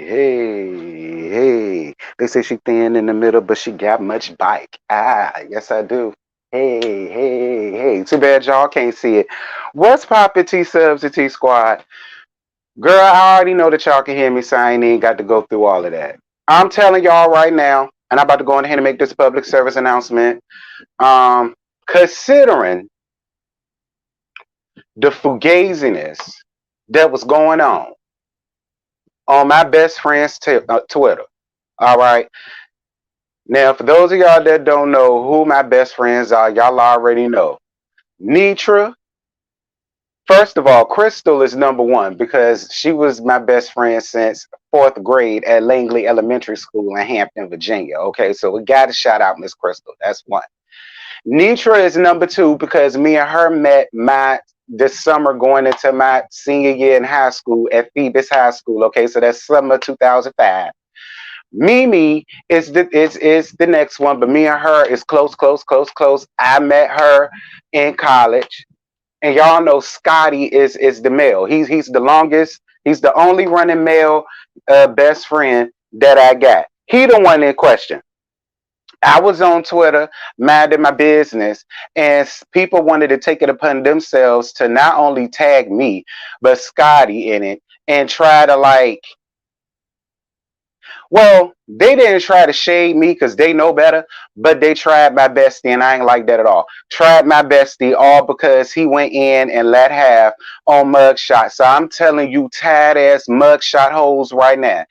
Hey. They say she thin in the middle, but she got much bike. Yes I do. Hey. Too bad y'all can't see it. What's poppin', T Subs and T Squad? Girl, I already know that y'all can hear me, so I ain't even got to go through all of that. I'm telling y'all right now, and I'm about to go ahead and make this public service announcement. Um, Considering the fugaziness that was going on my best friend's Twitter. All right. Now, for those of y'all that don't know who my best friends are, y'all already know. Nitra, first of all, Crystal is number one because she was my best friend since fourth grade at Langley Elementary School in Hampton, Virginia. Okay, so we got to shout out Miss Crystal. That's one. Nitra is number two because me and her met this summer going into my senior year in high school at Phoebus High School. Okay, so that's summer 2005. Mimi is the next one, but me and her is close. I met her in college, and y'all know Scotty is the male. He's the longest. He's the only running male best friend that I got. He the one in question. I was on Twitter, minding my business, and people wanted to take it upon themselves to not only tag me, but Scotty in it and try to they didn't try to shade me because they know better, but they tried my bestie, and I ain't like that at all. Tried my bestie all because he went in and let half on mugshot. So I'm telling you, tired ass mugshot hoes right now,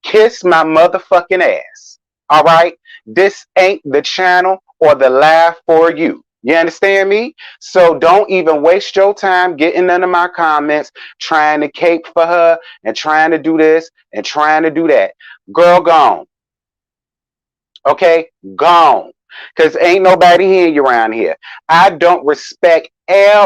kiss my motherfucking ass. All right? This ain't the channel or the live for you. You understand me? So don't even waste your time getting none of my comments trying to cape for her and trying to do this and trying to do that. Girl, gone. Okay? Gone. Because ain't nobody hearing you around here. I don't respect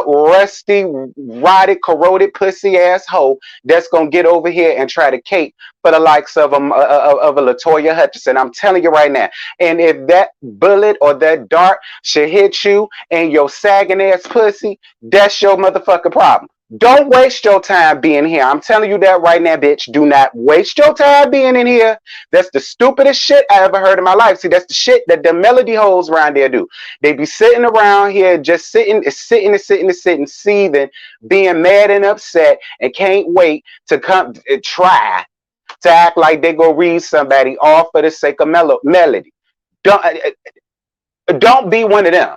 rusty, rotted, corroded, pussy ass hoe that's gonna get over here and try to cape for the likes of a Latoya Hutchinson. I'm telling you right now. And if that bullet or that dart should hit you and your sagging ass pussy, that's your motherfucking problem. Don't waste your time being here. I'm telling you that right now, bitch. Do not waste your time being in here. That's the stupidest shit I ever heard in my life. See, that's the shit that the melody hoes around there do. They be sitting around here just sitting, seething, being mad and upset, and can't wait to come try to act like they go read somebody all for the sake of melody. Don't be one of them.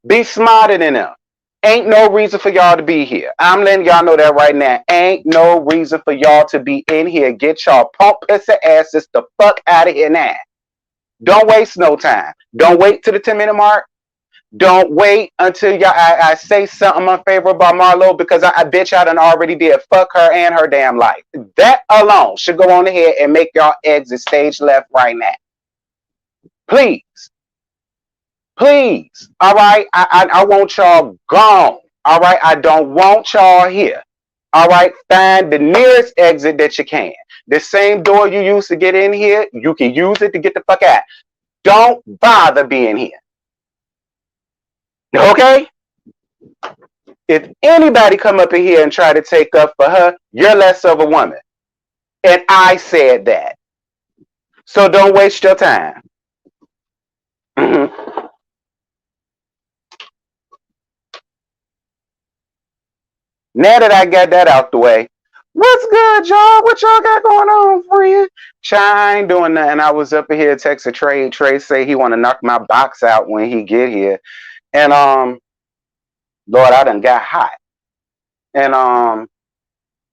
Be smarter than them. Ain't no reason for y'all to be here. I'm letting y'all know that right now. Ain't no reason for y'all to be in here. Get y'all pump pissy asses the fuck out of here now. Don't waste no time. Don't wait to the 10-minute mark. Don't wait until I say something unfavorable about Marlo because I bet y'all done already did. Fuck her and her damn life. That alone should go on ahead and make y'all exit stage left right now. Please. Please. All right. I want y'all gone. All right. I don't want y'all here. All right. Find the nearest exit that you can. The same door you used to get in here, you can use it to get the fuck out. Don't bother being here. Okay? If anybody come up in here and try to take up for her, you're less of a woman. And I said that. So don't waste your time. Mm-hmm. Now that I got that out the way, what's good, y'all? What y'all got going on, friend? I ain't doing nothing. I was up in here texting Trey. Trey say he want to knock my box out when he get here. And Lord, I done got hot. And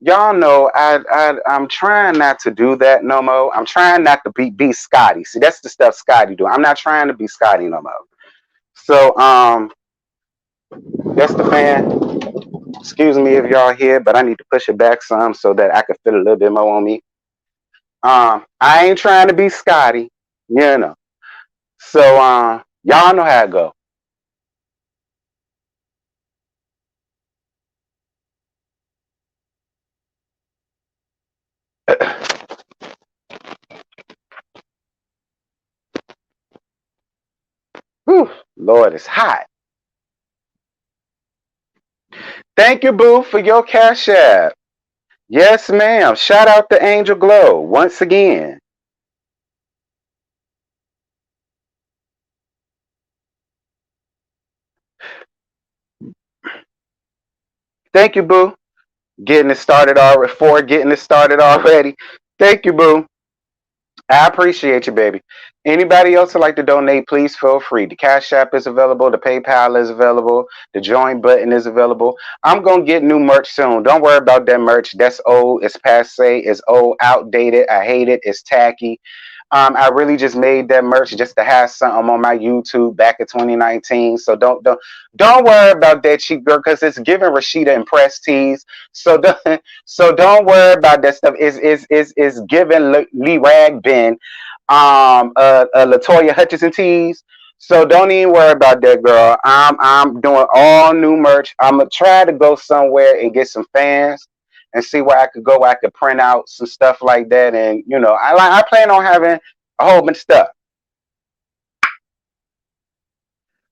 y'all know I'm trying not to do that no more. I'm trying not to be Scotty. See, that's the stuff Scotty do. I'm not trying to be Scotty no more. So that's the fan. Excuse me if y'all here, but I need to push it back some so that I can fit a little bit more on me. I ain't trying to be Scotty, you know. So y'all know how it go. Whew, Lord, it's hot. Thank you, boo, for your cash app. Yes, ma'am. Shout out to Angel Glow once again. Thank you, boo. Getting it started already. For getting it started already. Thank you, boo. I appreciate you, baby. Anybody else would like to donate, please feel free. The Cash App is available. The PayPal is available. The join button is available. I'm going to get new merch soon. Don't worry about that merch. That's old. It's passe. It's old, outdated. I hate it. It's tacky. I really just made that merch just to have something on my YouTube back in 2019. So don't worry about that cheap girl because it's giving Rashida Impress tees. So don't worry about that stuff. Is giving Lee Rag Ben Latoya Hutchinson tees. So don't even worry about that, girl. I'm doing all new merch. I'm gonna try to go somewhere and get some fans and see where I could go. I could print out some stuff like that, and I plan on having a whole bunch of stuff.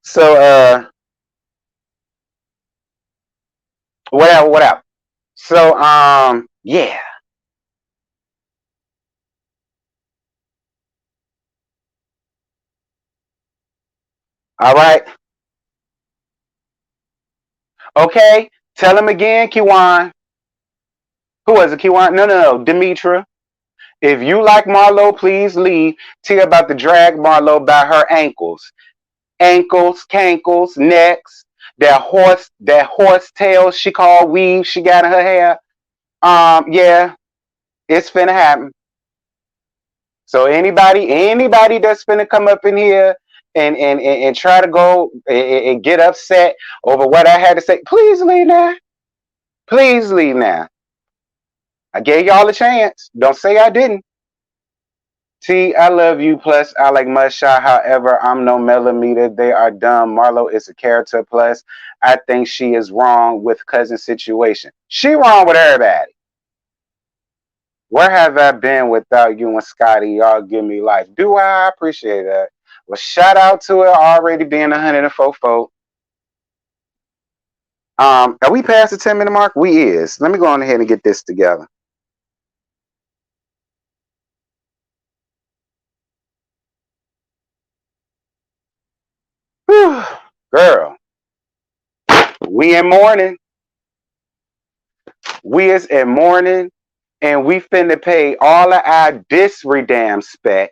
So whatever. So yeah. All right. Okay. Tell him again, Kiwan. Who was it, Kiwan? No. Demetra. If you like Marlo, please leave. Tia about to drag Marlo by her ankles. Ankles, cankles, necks, that horse tail she called weave she got in her hair. Yeah, it's finna happen. So anybody that's finna come up in here and try to go and get upset over what I had to say, please leave now. Please leave now. I gave y'all a chance. Don't say I didn't. T, I love you. Plus, I like Mudshot. However, I'm no millimeter. They are dumb. Marlo is a character. Plus, I think she is wrong with cousin situation. She wrong with everybody. Where have I been without you and Scotty? Y'all give me life. Do I appreciate that? Well, shout out to it already being 104 folk. Are we past the 10-minute mark? We is. Let me go on ahead and get this together. Whew. Girl, we in morning. We is in morning, and we finna pay all of our disredam spec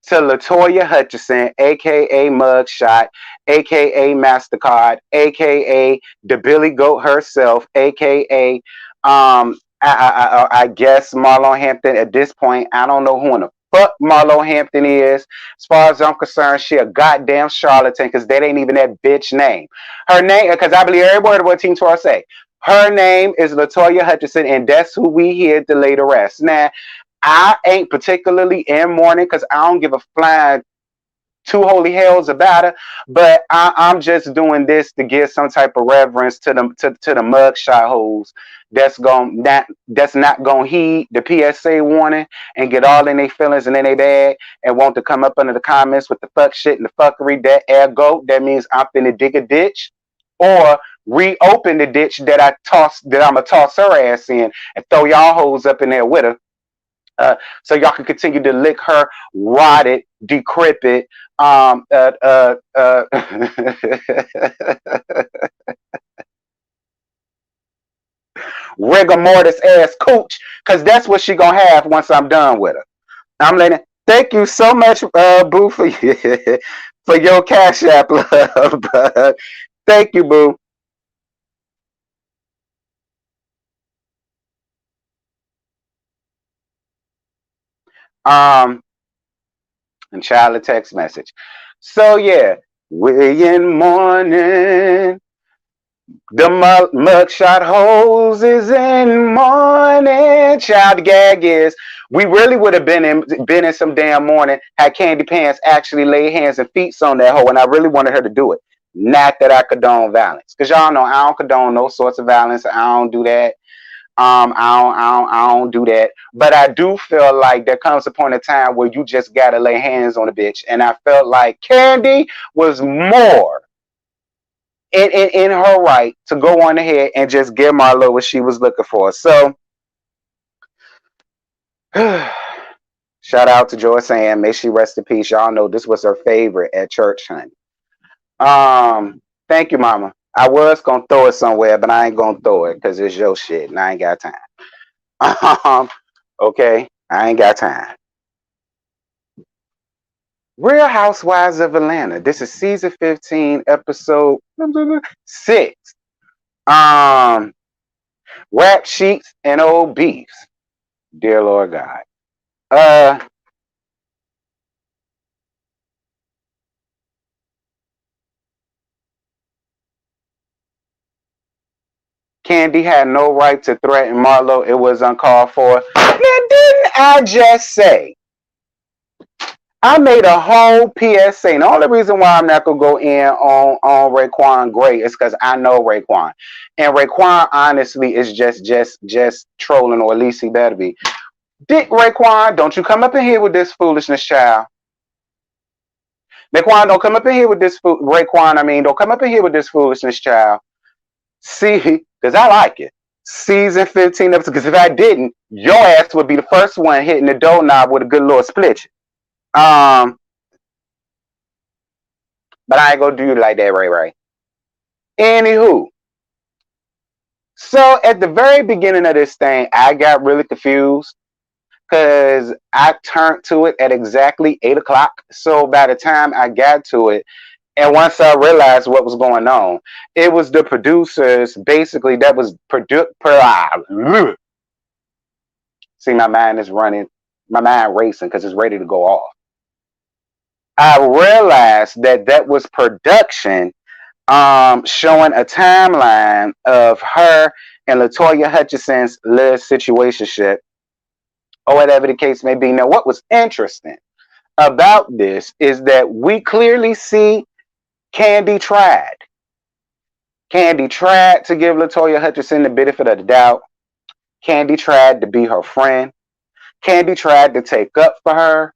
to Latoya Hutchinson, aka Mugshot, aka Mastercard, aka the Billy Goat herself, aka I guess Marlon Hampton. At this point, I don't know who in the fuck Marlo Hampton is. As far as I'm concerned, she a goddamn charlatan because that ain't even that bitch name. Her name, because I believe every word of what Team Tor say. Her name is Latoya Hutchinson, and that's who we here to lay the rest. Now, I ain't particularly in mourning because I don't give a flying two holy hells about it, but I'm just doing this to give some type of reverence to the mugshot hoes that's not gonna heed the PSA warning and get all in their feelings and in their bag and want to come up under the comments with the fuck shit and the fuckery. That means I'm finna dig a ditch or reopen the ditch that I'ma toss her ass in and throw y'all hoes up in there with her. So y'all can continue to lick her rotted, decrepit, rigor mortis ass cooch, because that's what she gonna have once I'm done with her. I'm letting. Thank you so much, Boo, for for your cash app, love. Thank you, Boo. Um, and child a text message. So yeah, we in morning. The mugshot hose is in morning. Child gag is we really would have been in some damn morning had Candy Pants actually laid hands and feet on that hoe, and I really wanted her to do it. Not that I condone violence, because y'all know I don't condone no sorts of violence. I don't do that. I don't do that. But I do feel like there comes a point in time where you just gotta lay hands on a bitch, and I felt like Candy was more in her right to go on ahead and just give Marlo what she was looking for. So shout out to Joy Sam. May she rest in peace. Y'all know this was her favorite at church, honey. Thank you, Mama. I was gonna throw it somewhere, but I ain't gonna throw it because it's your shit and I ain't got time. Okay, I ain't got time. Real Housewives of Atlanta. This is season 15, episode 6. Rap sheets and old beefs. Dear Lord God. Candy had no right to threaten Marlo. It was uncalled for. Now, didn't I just say? I made a whole PSA. And the only reason why I'm not gonna go in on Raekwon Gray is because I know Raekwon, and Raekwon honestly is just trolling, or at least he better be. Dick Raekwon, don't you come up in here with this foolishness, child. Raekwon, don't come up in here with this Raekwon. I mean, don't come up in here with this foolishness, child. See, because I like it. Season 15 episodes. Because if I didn't, your ass would be the first one hitting the doorknob with a good little split. But I ain't gonna do you like that, Ray. Anywho, so at the very beginning of this thing, I got really confused because I turned to it at exactly 8 o'clock. So by the time I got to it, and once I realized what was going on, it was the producers basically that was See, my mind is running, my mind racing because it's ready to go off. I realized that was production showing a timeline of her and LaToya Hutchinson's little situationship, or whatever the case may be. Now, what was interesting about this is that we clearly see Candy tried. Candy tried to give LaToya Hutchinson the benefit of the doubt. Candy tried to be her friend. Candy tried to take up for her.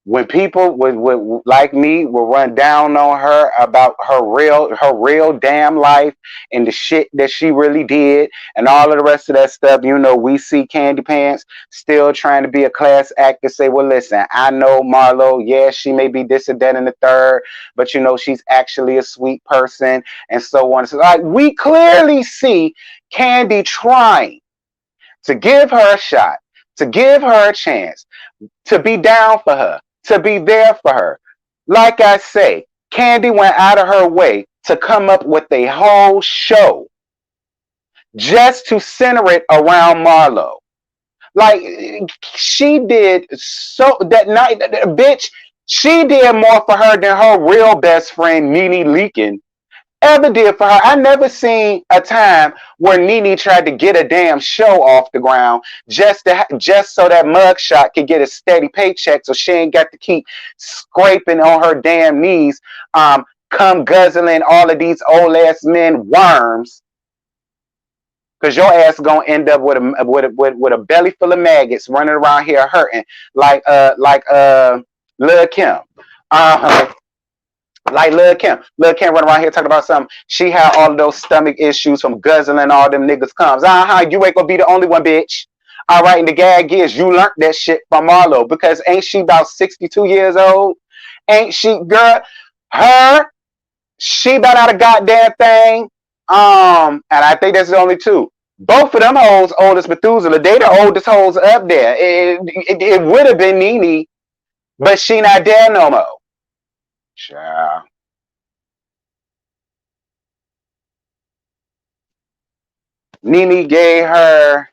When people would like me will run down on her about her real damn life and the shit that she really did and all of the rest of that stuff, you know, we see Candy Pants still trying to be a class act to say, well, listen, I know Marlo, yes, she may be this and that and the third, but you know, she's actually a sweet person and so on. So like we clearly see Candy trying to give her a shot, to give her a chance, to be down for her, to be there for her. Like I say, Candy went out of her way to come up with a whole show just to center it around Marlo. Like she did so that night, bitch. She did more for her than her real best friend Nene Leakin ever did for her. I never seen a time where Nene tried to get a damn show off the ground just so that mugshot could get a steady paycheck, so she ain't got to keep scraping on her damn knees, come guzzling all of these old ass men worms. Cause your ass gonna end up with a belly full of maggots running around here hurting like Lil' Kim. Like Lil' Kim. Lil' Kim running around here talking about something. She had all of those stomach issues from guzzling all them niggas comes. You ain't gonna be the only one, bitch. All right, and the gag is you learned that shit from Marlo because ain't she about 62 years old? Ain't she, girl? She about out a goddamn thing. And I think that's the only two. Both of them hoes old as Methuselah. They the oldest hoes up there. It would have been Nene, but she not there no more. Child. Nene gave her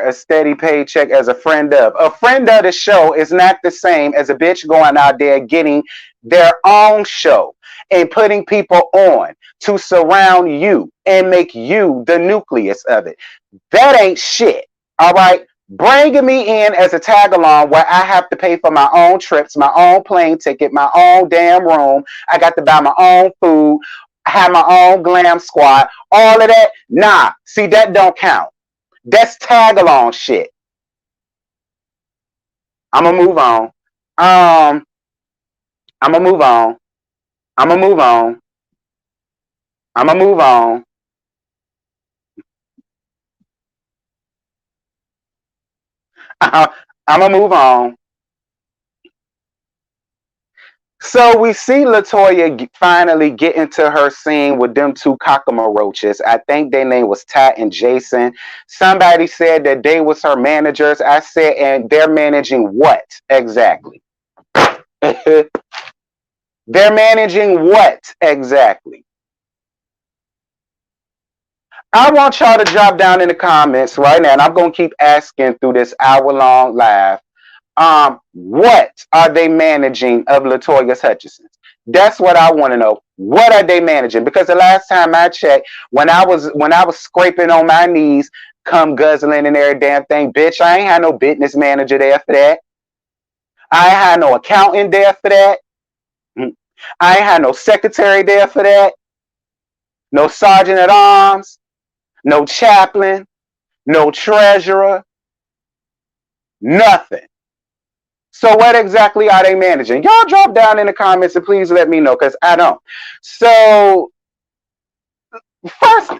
a steady paycheck as a friend of. A friend of the show is not the same as a bitch going out there getting their own show and putting people on to surround you and make you the nucleus of it. That ain't shit. All right. Bringing me in as a tag along where I have to pay for my own trips, my own plane ticket, my own damn room. I got to buy my own food, have my own glam squad, all of that. Nah, see, that don't count. That's tag along shit. I'm gonna move on. I'm gonna move on. I'm gonna move on. I'm gonna move on. I'm gonna move on. So we see Latoya finally get into her scene with them two cockroaches. I think their name was Tat and Jason. Somebody said that they was her managers. I said, and they're managing what exactly? They're managing what exactly? I want y'all to drop down in the comments right now, and I'm gonna keep asking through this hour-long live. What are they managing of Latoya Hutchinson? That's what I want to know. What are they managing? Because the last time I checked, when I was scraping on my knees, come guzzling and every damn thing, bitch, I ain't had no business manager there for that. I ain't had no accountant there for that. I ain't had no secretary there for that. No sergeant at arms. No chaplain. No treasurer. Nothing. So what exactly are they managing? Y'all drop down in the comments and please let me know because I don't. So first,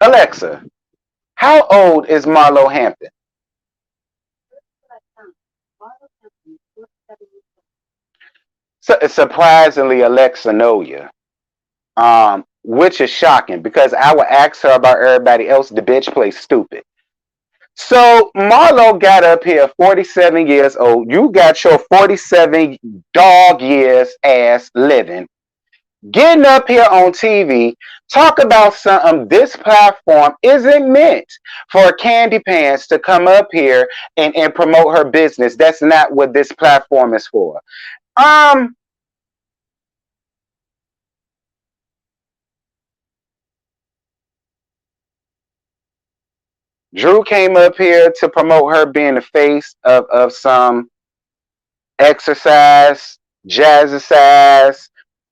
Alexa, how old is Marlo Hampton? So, surprisingly, Alexa know you, which is shocking because I would ask her about everybody else. The bitch plays stupid. So Marlo got up here, 47 years old. You got your 47 dog years ass living getting up here on TV, talk about something. This platform isn't meant for Candy Pants to come up here and promote her business. That's not what this platform is for. Um, Drew came up here to promote her being the face of some exercise, jazzercise,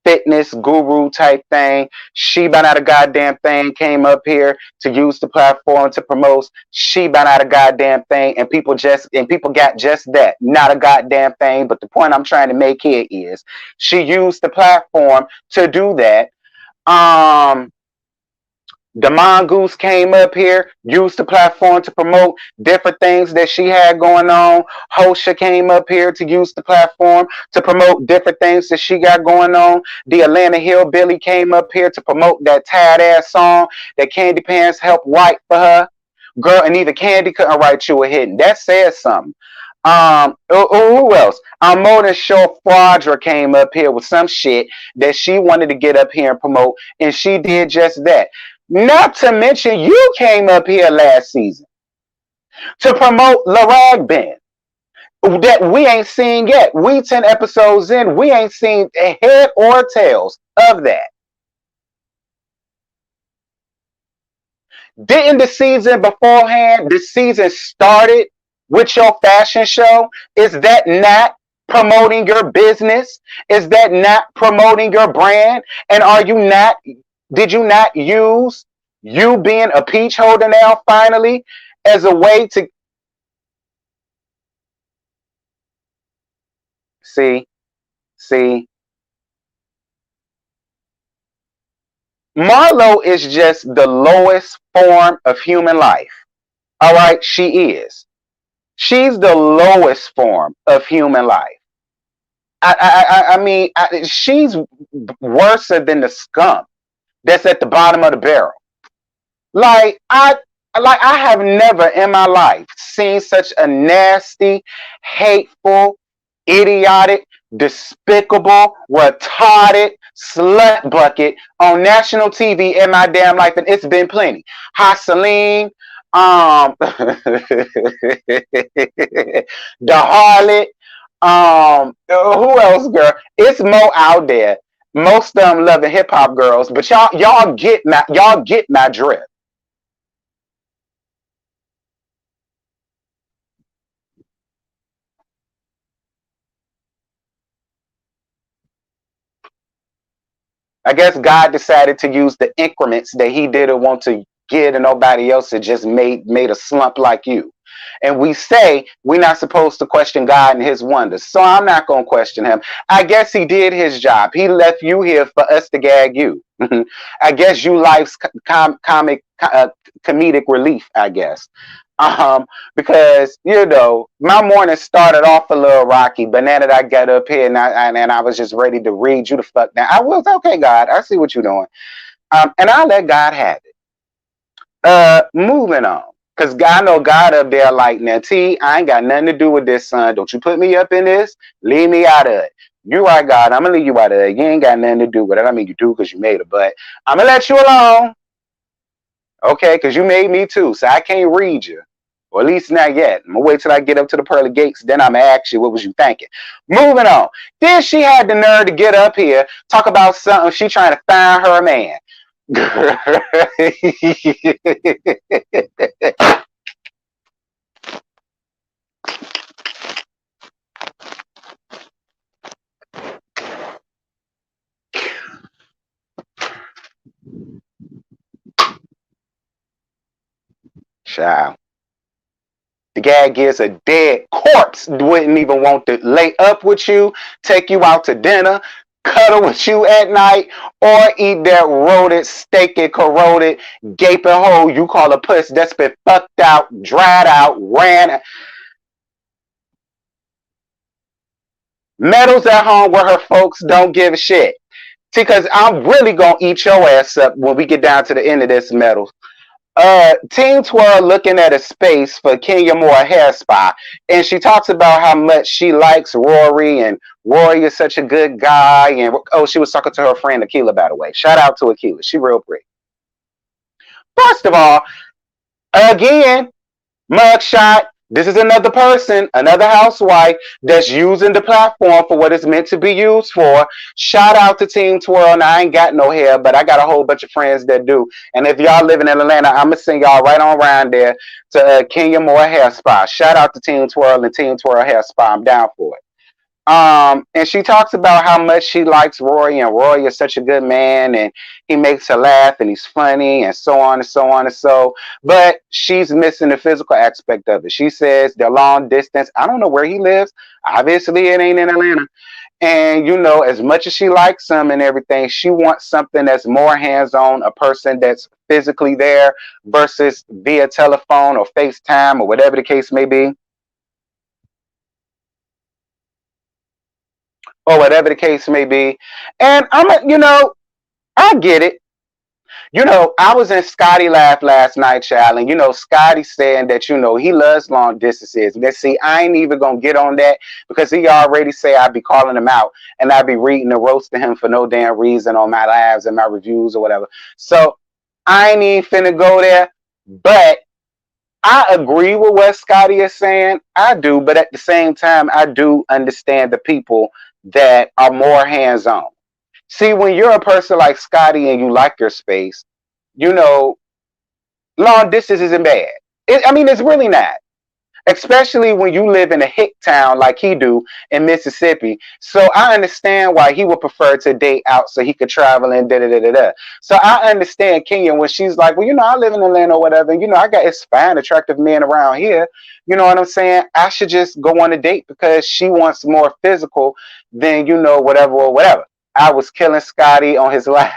fitness guru type thing. She by not a goddamn thing came up here to use the platform to promote. She by not a goddamn thing, and people got just that, not a goddamn thing. But the point I'm trying to make here is she used the platform to do that. Um, the mongoose came up here, used the platform to promote different things that she had going on. Hosha came up here to use the platform to promote different things that she got going on. The Atlanta Hillbilly came up here to promote that tired ass song that Candy Pants helped write for her. Girl, and either Candy couldn't write you a hit. That says something. Who else? More than sure Fraudra came up here with some shit that she wanted to get up here and promote, and she did just that. Not to mention, you came up here last season to promote La Rag Band that we ain't seen yet. We 10 episodes in, we ain't seen a head or tails of that. Didn't the season beforehand, the season started with your fashion show? Is that not promoting your business? Is that not promoting your brand? And did you not use you being a peach holder now finally as a way to see, see, Marlo is just the lowest form of human life. All right, she is. She's the lowest form of human life. I mean, she's worse than the scum that's at the bottom of the barrel. Like I have never in my life seen such a nasty, hateful, idiotic, despicable, retarded slut bucket on national TV in my damn life, and it's been plenty. Haseline, the harlot, who else, girl? It's more out there. Most of them loving hip hop girls, but y'all get my drift. I guess God decided to use the increments that He didn't want to get and nobody else had just made a slump like you. And we say we're not supposed to question God and his wonders. So I'm not going to question him. I guess he did his job. He left you here for us to gag you. I guess you life's comedic relief, I guess. Because my morning started off a little rocky, but now that I got up here and I was just ready to read you the fuck down, I was okay, God. I see what you're doing, and I let God have it. Moving on, because I know God up there like, now T, I ain't got nothing to do with this, son. Don't you put me up in this. Leave me out of it. You right, God. I'm gonna leave you out of it. You ain't got nothing to do with it. I mean, you do because you made it, but I'm gonna let you alone. Okay, because you made me too, so I can't read you. Or at least not yet. I'm gonna wait till I get up to the pearly gates, then I'm gonna ask you what was you thinking. Moving on. Then she had the nerve to get up here, talk about something she trying to find her a man. Child. The gag is a dead corpse wouldn't even want to lay up with you, take you out to dinner, cuddle with you at night, or eat that rodent, steak and corroded, gaping hole you call a puss that's been fucked out, dried out, ran. Metal's at home where her folks don't give a shit. See, because I'm really going to eat your ass up when we get down to the end of this, Metal. Teen Twirl looking at a space for Kenya Moore hair spa, and she talks about how much she likes Rory, and Rory is such a good guy. And she was talking to her friend Akila, by the way. Shout out to Akila, she real pretty. First of all, again, mugshot. This is another person, another housewife that's using the platform for what it's meant to be used for. Shout out to Team Twirl. Now, I ain't got no hair, but I got a whole bunch of friends that do. And if y'all living in Atlanta, I'm going to send y'all right on around there to Kenya Moore Hair Spa. Shout out to Team Twirl and Team Twirl Hair Spa. I'm down for it. And she talks about how much she likes Rory, and Rory is such a good man, and he makes her laugh, and he's funny, and so on and so on and so. But she's missing the physical aspect of it. She says they're long distance. I don't know where he lives. Obviously, it ain't in Atlanta. And as much as she likes him and everything, she wants something that's more hands-on, a person that's physically there versus via telephone or FaceTime or whatever the case may be. Or whatever the case may be. And I get it. I was in Scotty Laugh last night, child, and Scotty saying that, he loves long distances. But see, I ain't even gonna get on that because he already say I'd be calling him out and I'd be reading and roasting him for no damn reason on my lives and my reviews or whatever. So I ain't even finna go there. But I agree with what Scotty is saying. I do, but at the same time, I do understand the people that are more hands-on. See, when you're a person like Scotty and you like your space, long distance isn't bad. It's really not. Especially when you live in a hick town like he do in Mississippi. So I understand why he would prefer to date out so he could travel and da-da-da-da-da. So I understand Kenya when she's like, well, I live in Atlanta or whatever. And, I got it's fine, attractive men around here. You know what I'm saying? I should just go on a date because she wants more physical than, whatever or whatever. I was killing Scotty on his life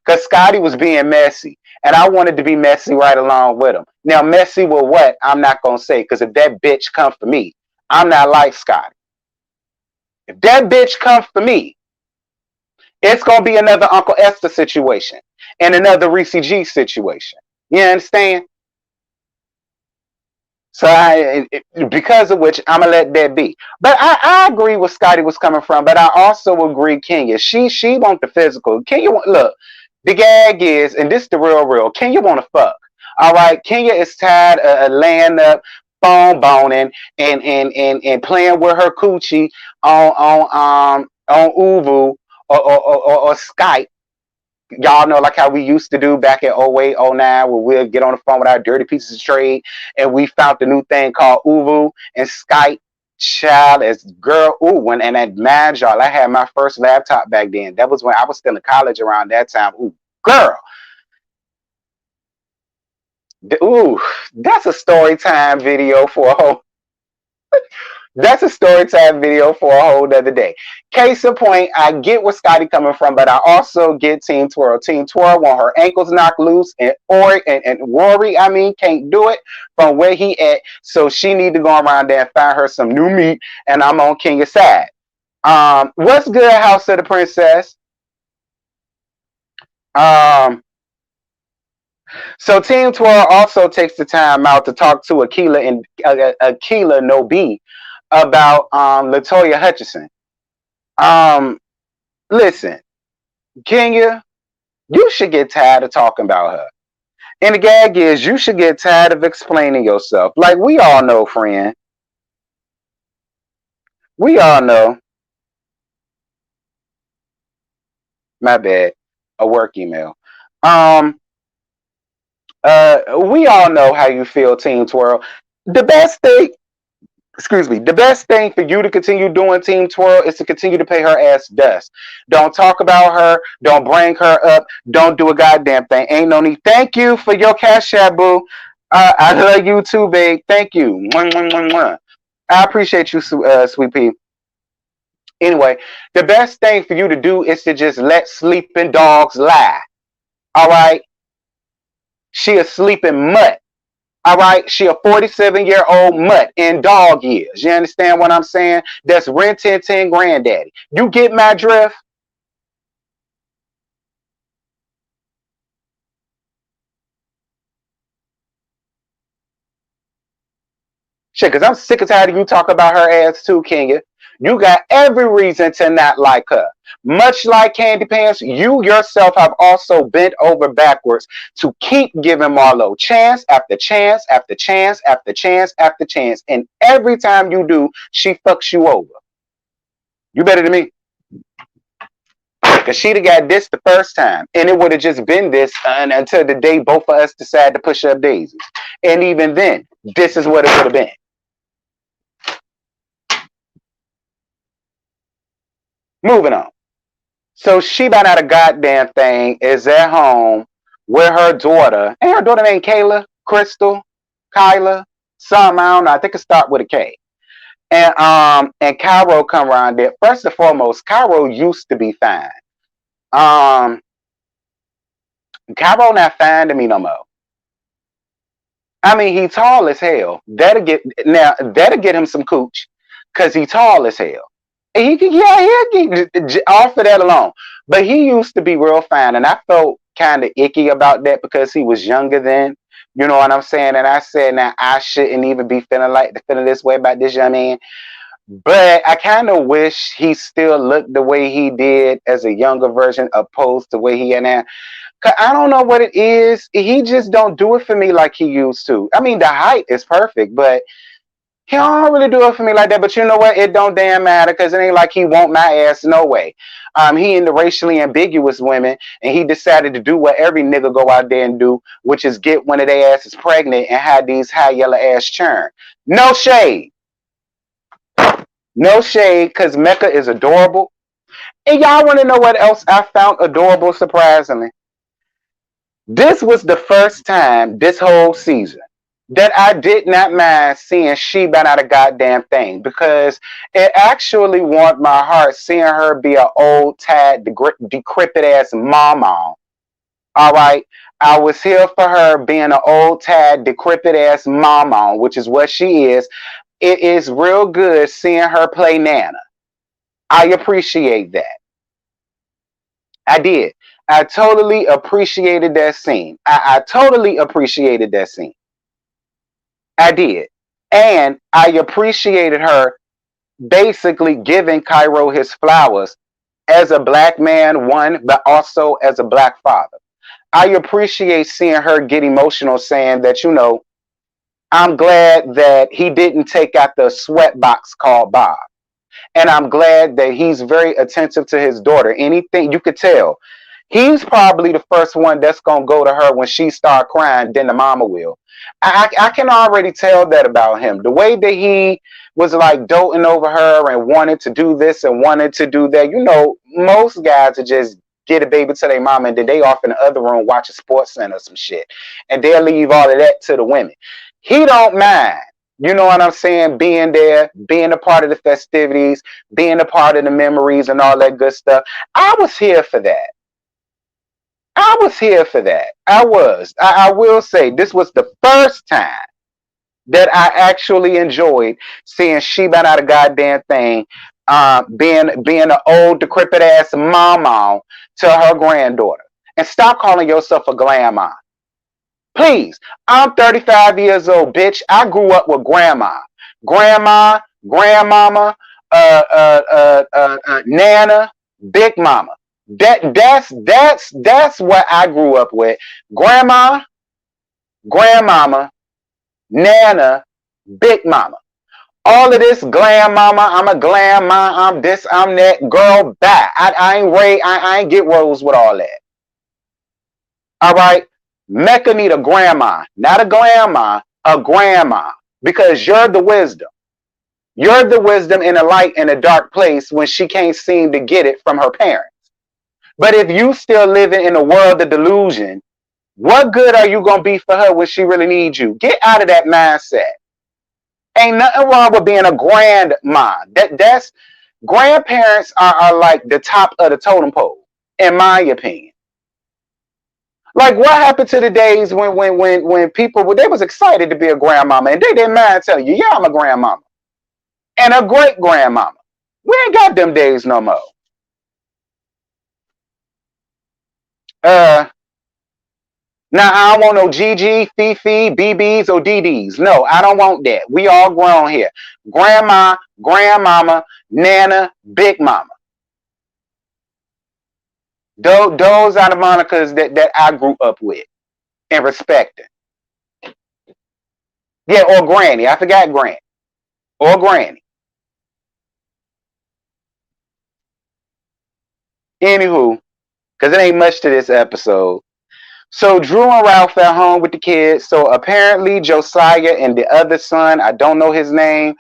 because Scotty was being messy. And I wanted to be messy right along with him. Now, messy with what? I'm not going to say, because if that bitch come for me, I'm not like Scotty. If that bitch comes for me, it's going to be another Uncle Esther situation and another Reese G situation. You understand? So because of which, I'm going to let that be. But I agree where Scotty was coming from, but I also agree Kenya. She want the physical. Kenya, look. The gag is, and this is the real, Kenya want to fuck. All right, Kenya is tired of laying up, phone boning, and playing with her coochie on Uvu or Skype. Y'all know like how we used to do back in 08, 09, where we'll get on the phone with our dirty pieces of trade, and we found the new thing called Uvu and Skype. Child, as girl, and I mind y'all, I had my first laptop back then. That was when I was still in college around that time. Girl, Ooh, that's a story time video for a whole. That's a story time video for a whole other day. Case in point, I get where Scotty coming from, but I also get Team Twirl. Team Twirl want her ankles knocked loose, and Rory, I mean, can't do it from where he at. So she need to go around there and find her some new meat. And I'm on Kenya's side. What's good, House of the Princess? Um, so Team 12 also takes the time out to talk to Akila No B about Latoya Hutchinson. Um, Listen, Kenya, you should get tired of talking about her. And the gag is, you should get tired of explaining yourself. Like, we all know, friend. We all know. My bad. A work email. Um, we all know how you feel, Team Twirl. The best thing, excuse me, the best thing for you to continue doing, Team Twirl, is to continue to pay her ass dust. Don't talk about her. Don't bring her up. Don't do a goddamn thing. Ain't no need. Thank you for your cash app, boo. I love you too, babe. Thank you. Mwah, mwah, mwah, mwah. I appreciate you, sweet pea. Anyway, the best thing for you to do is to just let sleeping dogs lie. All right? She a sleeping mutt. All right, she a 47-year-old mutt in dog years. You understand what I'm saying? That's Ren 10 granddaddy. You get my drift? Shit, because I'm sick and tired of you talking about her ass too, Kenya. You got every reason to not like her. Much like Candy Pants, you yourself have also bent over backwards to keep giving Marlo chance after chance after chance after chance after chance. And every time you do, she fucks you over. You better than me. Because she'd have got this the first time. And it would have just been this until the day both of us decide to push up daisies. And even then, this is what it would have been. Moving on. So she about out a goddamn thing, is at home with her daughter. And her daughter named Kayla, Crystal, Kyla, something, I don't know. I think it start with a K. And Cairo come around there. First and foremost, Cairo used to be fine. Cairo not fine to me no more. I mean, he tall as hell. That'll get him some cooch, cause he tall as hell. He can, yeah, all for that alone. But he used to be real fine, and I felt kind of icky about that because he was younger then. You know what I'm saying? And I said, now I shouldn't even be feeling this way about this young man. But I kind of wish he still looked the way he did as a younger version, opposed to the way he is now. Cause I don't know what it is. He just don't do it for me like he used to. I mean, the height is perfect, but he don't really do it for me like that. But you know what? It don't damn matter, because it ain't like he want my ass no way. He into racially ambiguous women, and he decided to do what every nigga go out there and do, which is get one of their asses pregnant and have these high yellow ass churn. No shade. No shade, because Mecca is adorable. And y'all want to know what else I found adorable, surprisingly? This was the first time this whole season that I did not mind seeing she about out a goddamn thing, because it actually warmed my heart seeing her be an old, tad, decrepit ass mama. All right. I was here for her being an old, tad, decrepit ass mama, which is what she is. It is real good seeing her play Nana. I appreciate that. I did. I totally appreciated that scene. I totally appreciated that scene. I did. And I appreciated her basically giving Cairo his flowers as a black man, one, but also as a black father. I appreciate seeing her get emotional saying that, you know, I'm glad that he didn't take out the sweat box called Bob. And I'm glad that he's very attentive to his daughter. Anything you could tell. He's probably the first one that's going to go to her when she start crying, then the mama will. I can already tell that about him. The way that he was like doting over her and wanted to do this and wanted to do that. You know, most guys are just get a baby to their mama, and then they off in the other room watching Sports Center or some shit. And they'll leave all of that to the women. He don't mind. You know what I'm saying? Being there, being a part of the festivities, being a part of the memories and all that good stuff. I was here for that. I was here for that. I was. I will say this was the first time that I actually enjoyed seeing she been out a goddamn thing, being an old decrepit ass mama to her granddaughter. And stop calling yourself a grandma. Please, I'm 35 years old, bitch. I grew up with grandma, grandmama, nana, big mama. That's what I grew up with. Grandma, grandmama, nana, big mama. All of this glam mama, I'm a glam mama, I'm this, I'm that. Girl, bye. I ain't get rose with all that. All right? Mecca need a grandma, not a grandma, a grandma. Because you're the wisdom. You're the wisdom in a light in a dark place when she can't seem to get it from her parents. But if you still living in a world of delusion, what good are you going to be for her when she really needs you? Get out of that mindset. Ain't nothing wrong with being a grandma. That's grandparents are like the top of the totem pole, in my opinion. Like what happened to the days when people they was excited to be a grandmama and they didn't mind telling you, yeah, I'm a grandmama. And a great grandmama. We ain't got them days no more. Now I don't want no Gigi, Fifi, BBs, or DDs. No, I don't want that. We all grown here. Grandma, grandmama, nana, big mama. Those are the monikers that I grew up with and respecting. Yeah, or granny. I forgot granny. Or granny. Anywho, because it ain't much to this episode. So Drew and Ralph at home with the kids. So apparently Josiah and the other son, I don't know his name,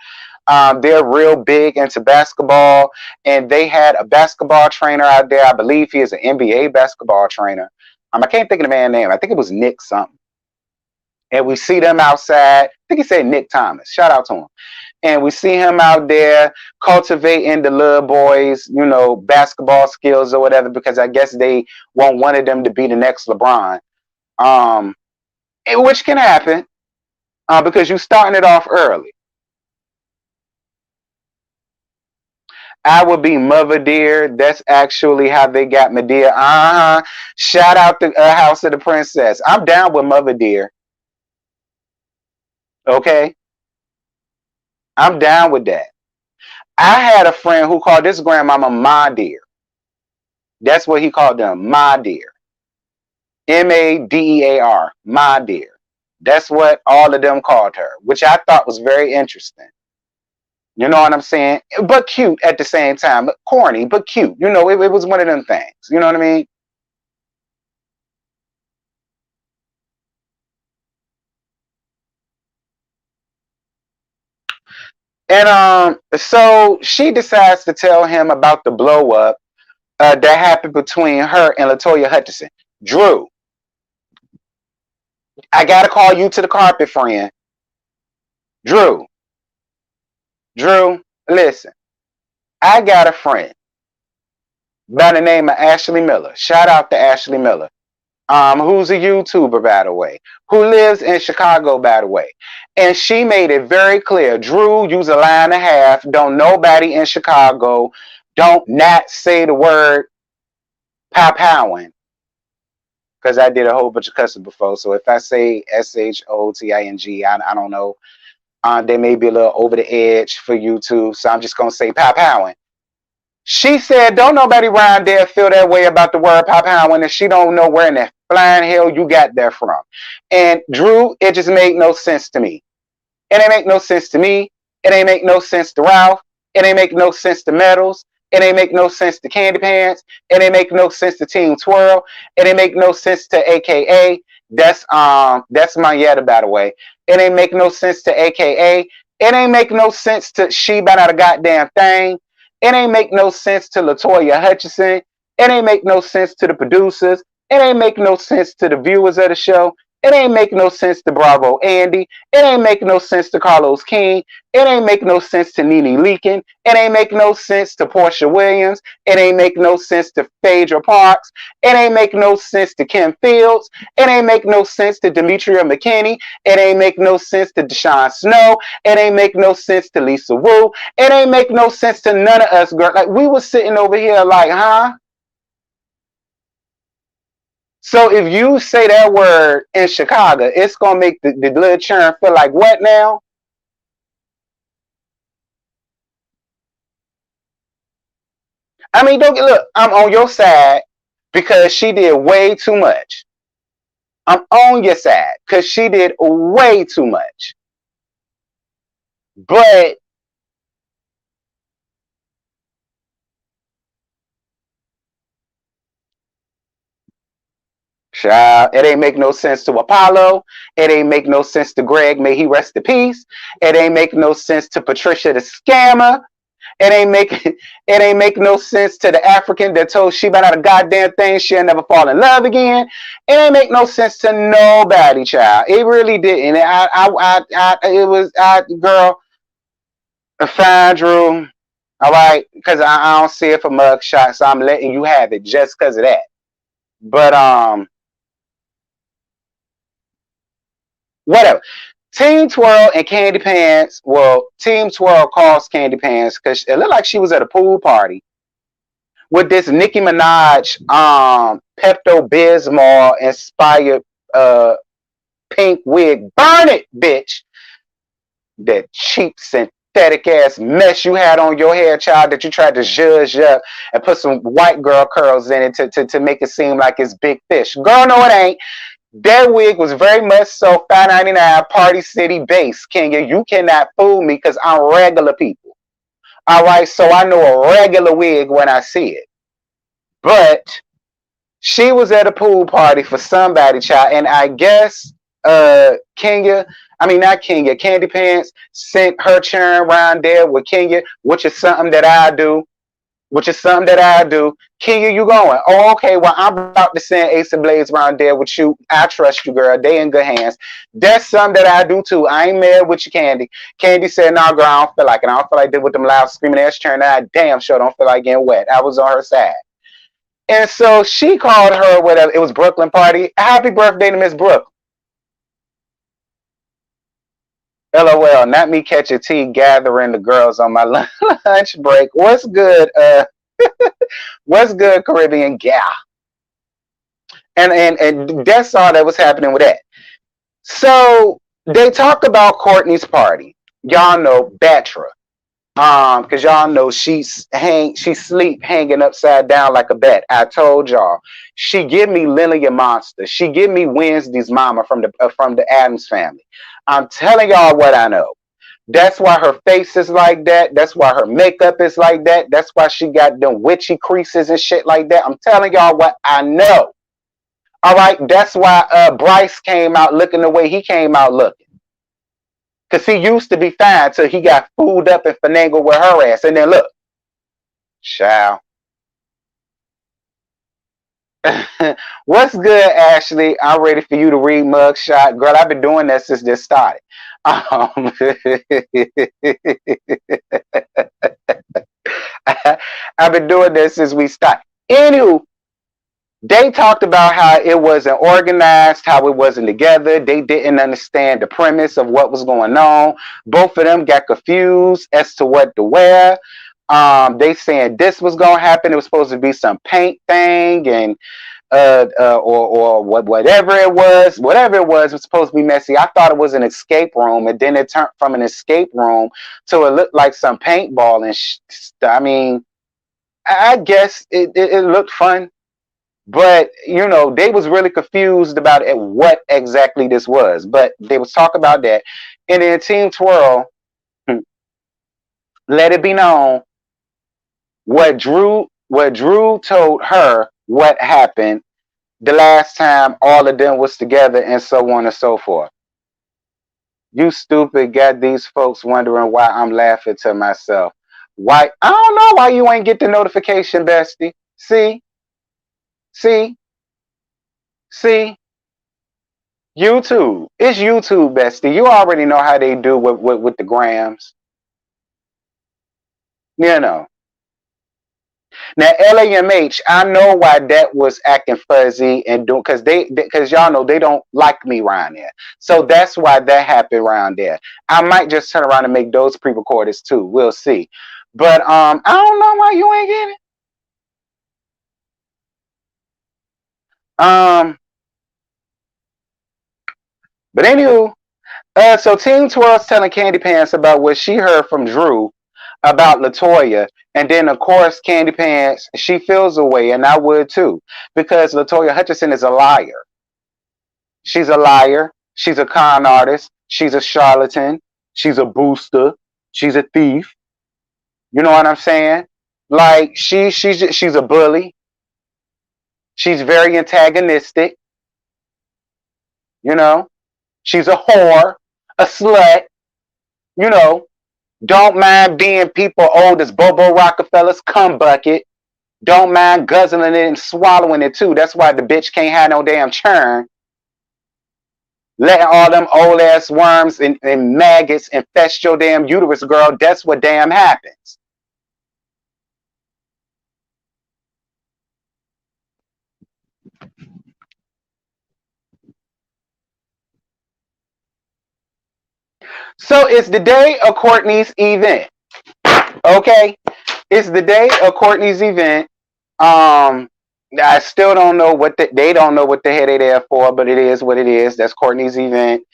they're real big into basketball. And they had a basketball trainer out there. I believe he is an NBA basketball trainer. I can't think of the man's name. I think it was Nick something. And we see them outside. I think he said Nick Thomas. Shout out to him. And we see him out there cultivating the little boys, you know, basketball skills or whatever, because I guess they want one of them to be the next LeBron, which can happen because you're starting it off early. I would be Mother Dear. That's actually how they got me, dear. Shout out to House of the Princess. I'm down with Mother Dear. Okay. I'm down with that. I had a friend who called this grandmama my dear. That's what he called them, my dear. MADEAR, my dear. That's what all of them called her, which I thought was very interesting. You know what I'm saying? But cute at the same time. Corny, but cute. You know, it was one of them things. You know what I mean? And so she decides to tell him about the blow up that happened between her and Latoya Hutchinson. Drew, I gotta call you to the carpet, friend. Drew, listen. I got a friend by the name of Ashley Miller. Shout out to Ashley Miller. Who's a YouTuber, by the way, who lives in Chicago, by the way. And she made it very clear, Drew, use a line and a half. Don't nobody in Chicago, don't not say the word pow-powing. Because I did a whole bunch of cussing before. So if I say SHOTING, I don't know. They may be a little over the edge for YouTube. So I'm just going to say pow-powing. She said, don't nobody around there feel that way about the word pow-powing, and she don't know where in the flying hell you got that from. And Drew, it just made no sense to me. It ain't make no sense to me. It ain't make no sense to Ralph. It ain't make no sense to Metals. It ain't make no sense to Candy Pants. It ain't make no sense to Team Twirl. It ain't make no sense to AKA. That's Mayetta, by the way. It ain't make no sense to AKA. It ain't make no sense to She About Not a Goddamn Thing. It ain't make no sense to Latoya Hutchinson. It ain't make no sense to the producers. It ain't make no sense to the viewers of the show. It ain't make no sense to Bravo Andy. It ain't make no sense to Carlos King. It ain't make no sense to Nene Leakin. It ain't make no sense to Portia Williams. It ain't make no sense to Phaedra Parks. It ain't make no sense to Kim Fields. It ain't make no sense to Demetria McKinney. It ain't make no sense to Deshaun Snow. It ain't make no sense to Lisa Wu. It ain't make no sense to none of us, girl. Like, we was sitting over here like, huh? So if you say that word in Chicago, it's gonna make the little churn feel like what now? I mean, don't get look. I'm on your side because she did way too much. I'm on your side because she did way too much. But child, it ain't make no sense to Apollo. It ain't make no sense to Greg. May he rest in peace. It ain't make no sense to Patricia the scammer. It ain't make it ain't make no sense to the African that told she about not a goddamn thing. She'll never fall in love again. It ain't make no sense to nobody, child. It really didn't. It was, girl, fine, Drew. All right, because I don't see it for mug shots, so I'm letting you have it just because of that. But whatever. Team Twirl and Candy Pants. Well, Team Twirl calls Candy Pants because it looked like she was at a pool party with this Nicki Minaj Pepto Bismol inspired pink wig. Burn it, bitch! That cheap synthetic ass mess you had on your hair, child, that you tried to zhuzh up and put some white girl curls in it to make it seem like it's big fish. Girl, no, it ain't. That wig was very much so $5.99 Party City base, Kenya. You cannot fool me because I'm regular people. All right, so I know a regular wig when I see it. But she was at a pool party for somebody, child, and I guess Kenya, I mean not Kenya, Candy Pants sent her churn around there with Kenya, which is something that I do. Which is something that I do. Kenya, you going? Oh, okay. Well, I'm about to send Ace of Blades around there with you. I trust you, girl. They in good hands. That's something that I do too. I ain't mad with you, Candy. Candy said, "No, girl, I don't feel like it. I don't feel like it with them loud screaming ass churn. I damn sure don't feel like getting wet." I was on her side. And so she called her whatever. It was Brooklyn party. Happy birthday to Miss Brooke. LOL. Not me catching tea gathering the girls on my lunch break. What's good? What's good, Caribbean gal? And that's all that was happening with that. So they talked about Courtney's party. Y'all know Batra. Because y'all know she sleep hanging upside down like a bat. I told y'all. She give me Lilia Monster. She give me Wednesday's mama from the Addams family. I'm telling y'all what I know. That's why her face is like that. That's why her makeup is like that. That's why she got them witchy creases and shit like that. I'm telling y'all what I know. All right, that's why Bryce came out looking the way he came out looking. Because he used to be fine till he got fooled up and finagled with her ass. And then look, child. What's good, Ashley? I'm ready for you to read Mugshot. Girl, I've been doing that since this started. I've been doing this since we started. Anywho, they talked about how it wasn't organized, how it wasn't together. They didn't understand the premise of what was going on. Both of them got confused as to what to wear. They saying this was gonna happen. It was supposed to be some paint thing, and or whatever it was supposed to be messy. I thought it was an escape room, and then it turned from an escape room to it looked like some paintball and I mean, I guess it looked fun. But you know, they was really confused about it, what exactly this was. But they was talking about that, and then Team Twirl let it be known what Drew told her what happened the last time all of them was together, and so on and so forth. You stupid got these folks wondering why I'm laughing to myself. Why? I don't know why you ain't get the notification, bestie. See? See, see, YouTube. It's YouTube, bestie. You already know how they do with the grams. You know. Now LAMH, I know why that was acting fuzzy and doing because y'all know they don't like me around there. So that's why that happened around there. I might just turn around and make those pre-recordeds too. We'll see. But I don't know why you ain't getting it. But anywho, so Team 12's telling Candy Pants about what she heard from Drew about Latoya. And then, of course, Candy Pants, she feels away, and I would too, because Latoya Hutchinson is a liar. She's a liar. She's a con artist. She's a charlatan. She's a booster. She's a thief. You know what I'm saying? Like, she's a bully. She's very antagonistic. You know? She's a whore, a slut. You know? Don't mind being people old as Bobo Rockefeller's cum bucket. Don't mind guzzling it and swallowing it too. That's why the bitch can't have no damn churn. Letting all them old ass worms and maggots infest your damn uterus, girl. That's what damn happens. So it's the day of Courtney's event. Okay? It's the day of Courtney's event. I still don't know they don't know what the hell they're there for, but it is what it is. That's Courtney's event.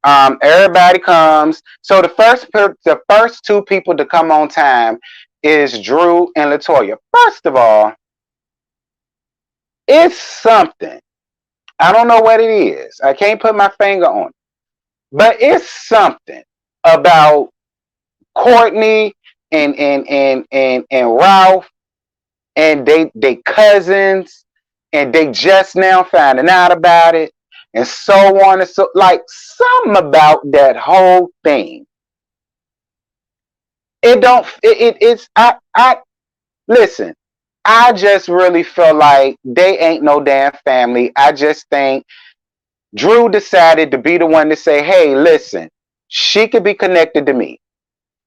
Everybody comes. So the first two people to come on time is Drew and Latoya. First of all, it's something. I don't know what it is. I can't put my finger on it. But it's something about Courtney and Ralph and they cousins and they just now finding out about it and so on and so like something about that whole thing. It's I listen, I just really feel like they ain't no damn family. I just think Drew decided to be the one to say, hey, listen, she could be connected to me.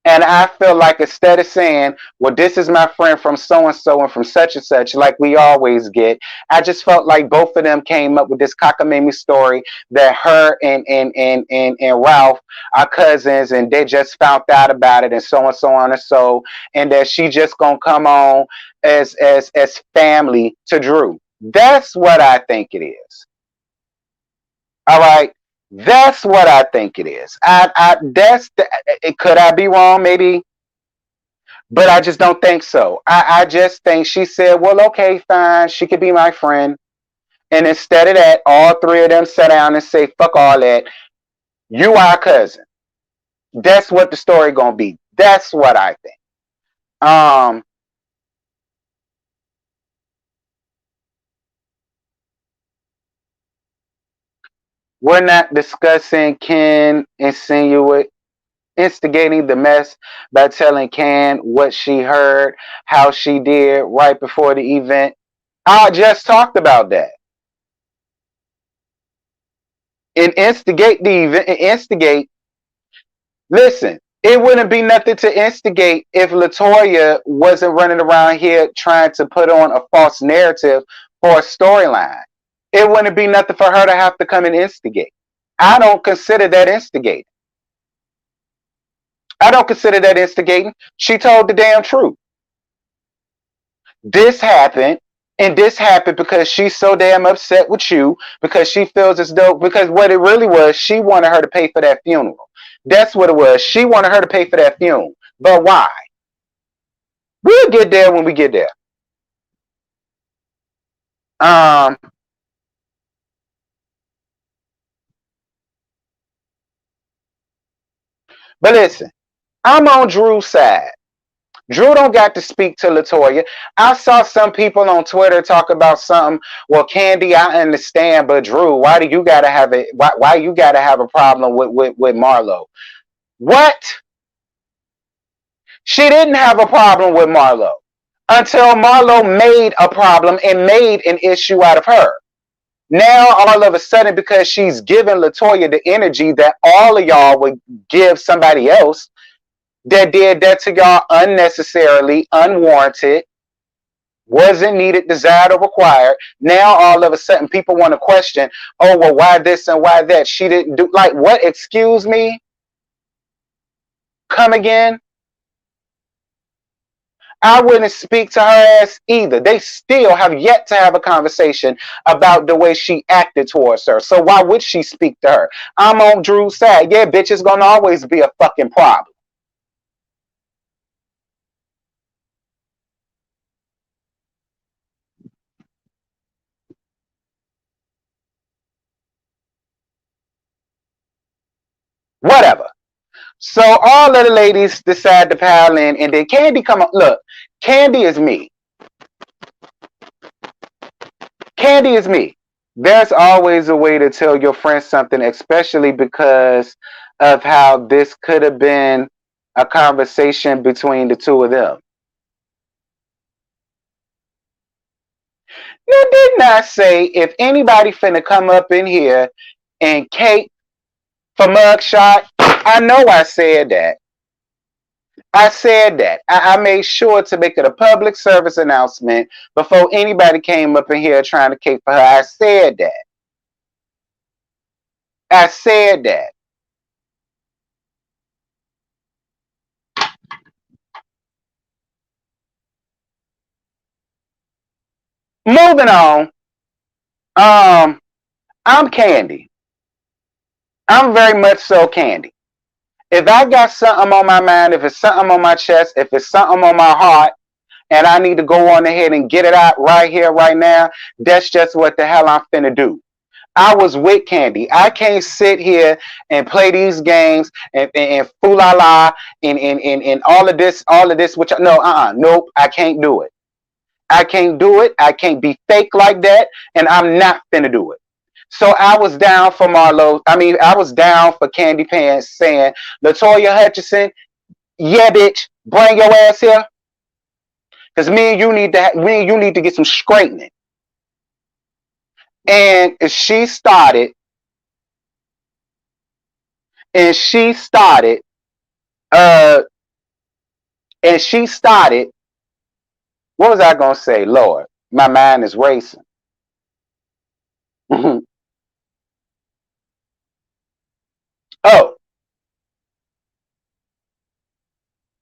And I feel like instead of saying, well, this is my friend from so and from such and such, like we always get, I just felt like both of them came up with this cockamamie story that her and Ralph are cousins and they just found out about it and so on and so, and that she just gonna come on as family to Drew. That's what I think it is. All right. That's what I think it is. Could I be wrong? Maybe, but I just don't think so. I just think she said, well, okay, fine. She could be my friend. And instead of that, all three of them sat down and say, fuck all that. You are a cousin. That's what the story gonna be. That's what I think. We're not discussing Ken instigating the mess by telling Ken what she heard, how she did right before the event. I just talked about that. And instigate the event. Instigate. Listen, it wouldn't be nothing to instigate if Latoya wasn't running around here trying to put on a false narrative for a storyline. It wouldn't be nothing for her to have to come and instigate. I don't consider that instigating. I don't consider that instigating. She told the damn truth. This happened, and this happened because she's so damn upset with you because she feels as though, because what it really was, she wanted her to pay for that funeral. That's what it was. She wanted her to pay for that funeral. But why? We'll get there when we get there. But listen, I'm on Drew's side. Drew don't got to speak to Latoya. I saw some people on Twitter talk about something. Well, Candy, I understand, but Drew, why do you gotta have it? Why you gotta have a problem with Marlo? What? She didn't have a problem with Marlo. until Marlo made a problem and made an issue out of her. Now, all of a sudden, because she's giving LaToya the energy that all of y'all would give somebody else that did that to y'all unnecessarily, unwarranted, wasn't needed, desired, or required. Now, all of a sudden, people want to question, oh, well, why this and why that? She didn't do, like, what? Excuse me? Come again? I wouldn't speak to her ass either. They still have yet to have a conversation about the way she acted towards her. So why would she speak to her? I'm on Drew's side. Yeah, bitch, it's gonna always be a fucking problem. Whatever. So all of the ladies decide to pile in, and then Candy come up. Look, Candy is me. Candy is me. There's always a way to tell your friends something, especially because of how this could have been a conversation between the two of them. Now, didn't I say if anybody finna come up in here and cake for mugshot? I know I said that. I said that. I made sure to make it a public service announcement before anybody came up in here trying to cake for her. I said that. I said that. Moving on. I'm Candy. I'm very much so Candy. If I got something on my mind, if it's something on my chest, if it's something on my heart, and I need to go on ahead and get it out right here, right now, that's just what the hell I'm finna do. I was with Candy. I can't sit here and play these games and fool la la and all of this, which no, nope, I can't do it. I can't do it. I can't be fake like that, and I'm not finna do it. So I was down for Marlo. I mean, I was down for Candy Pants saying, LaToya Hutchinson, yeah, bitch, bring your ass here. Because me and you need to get some straightening. And she started, and she started, uh, and she started, what was I gonna say? Lord, my mind is racing. Oh,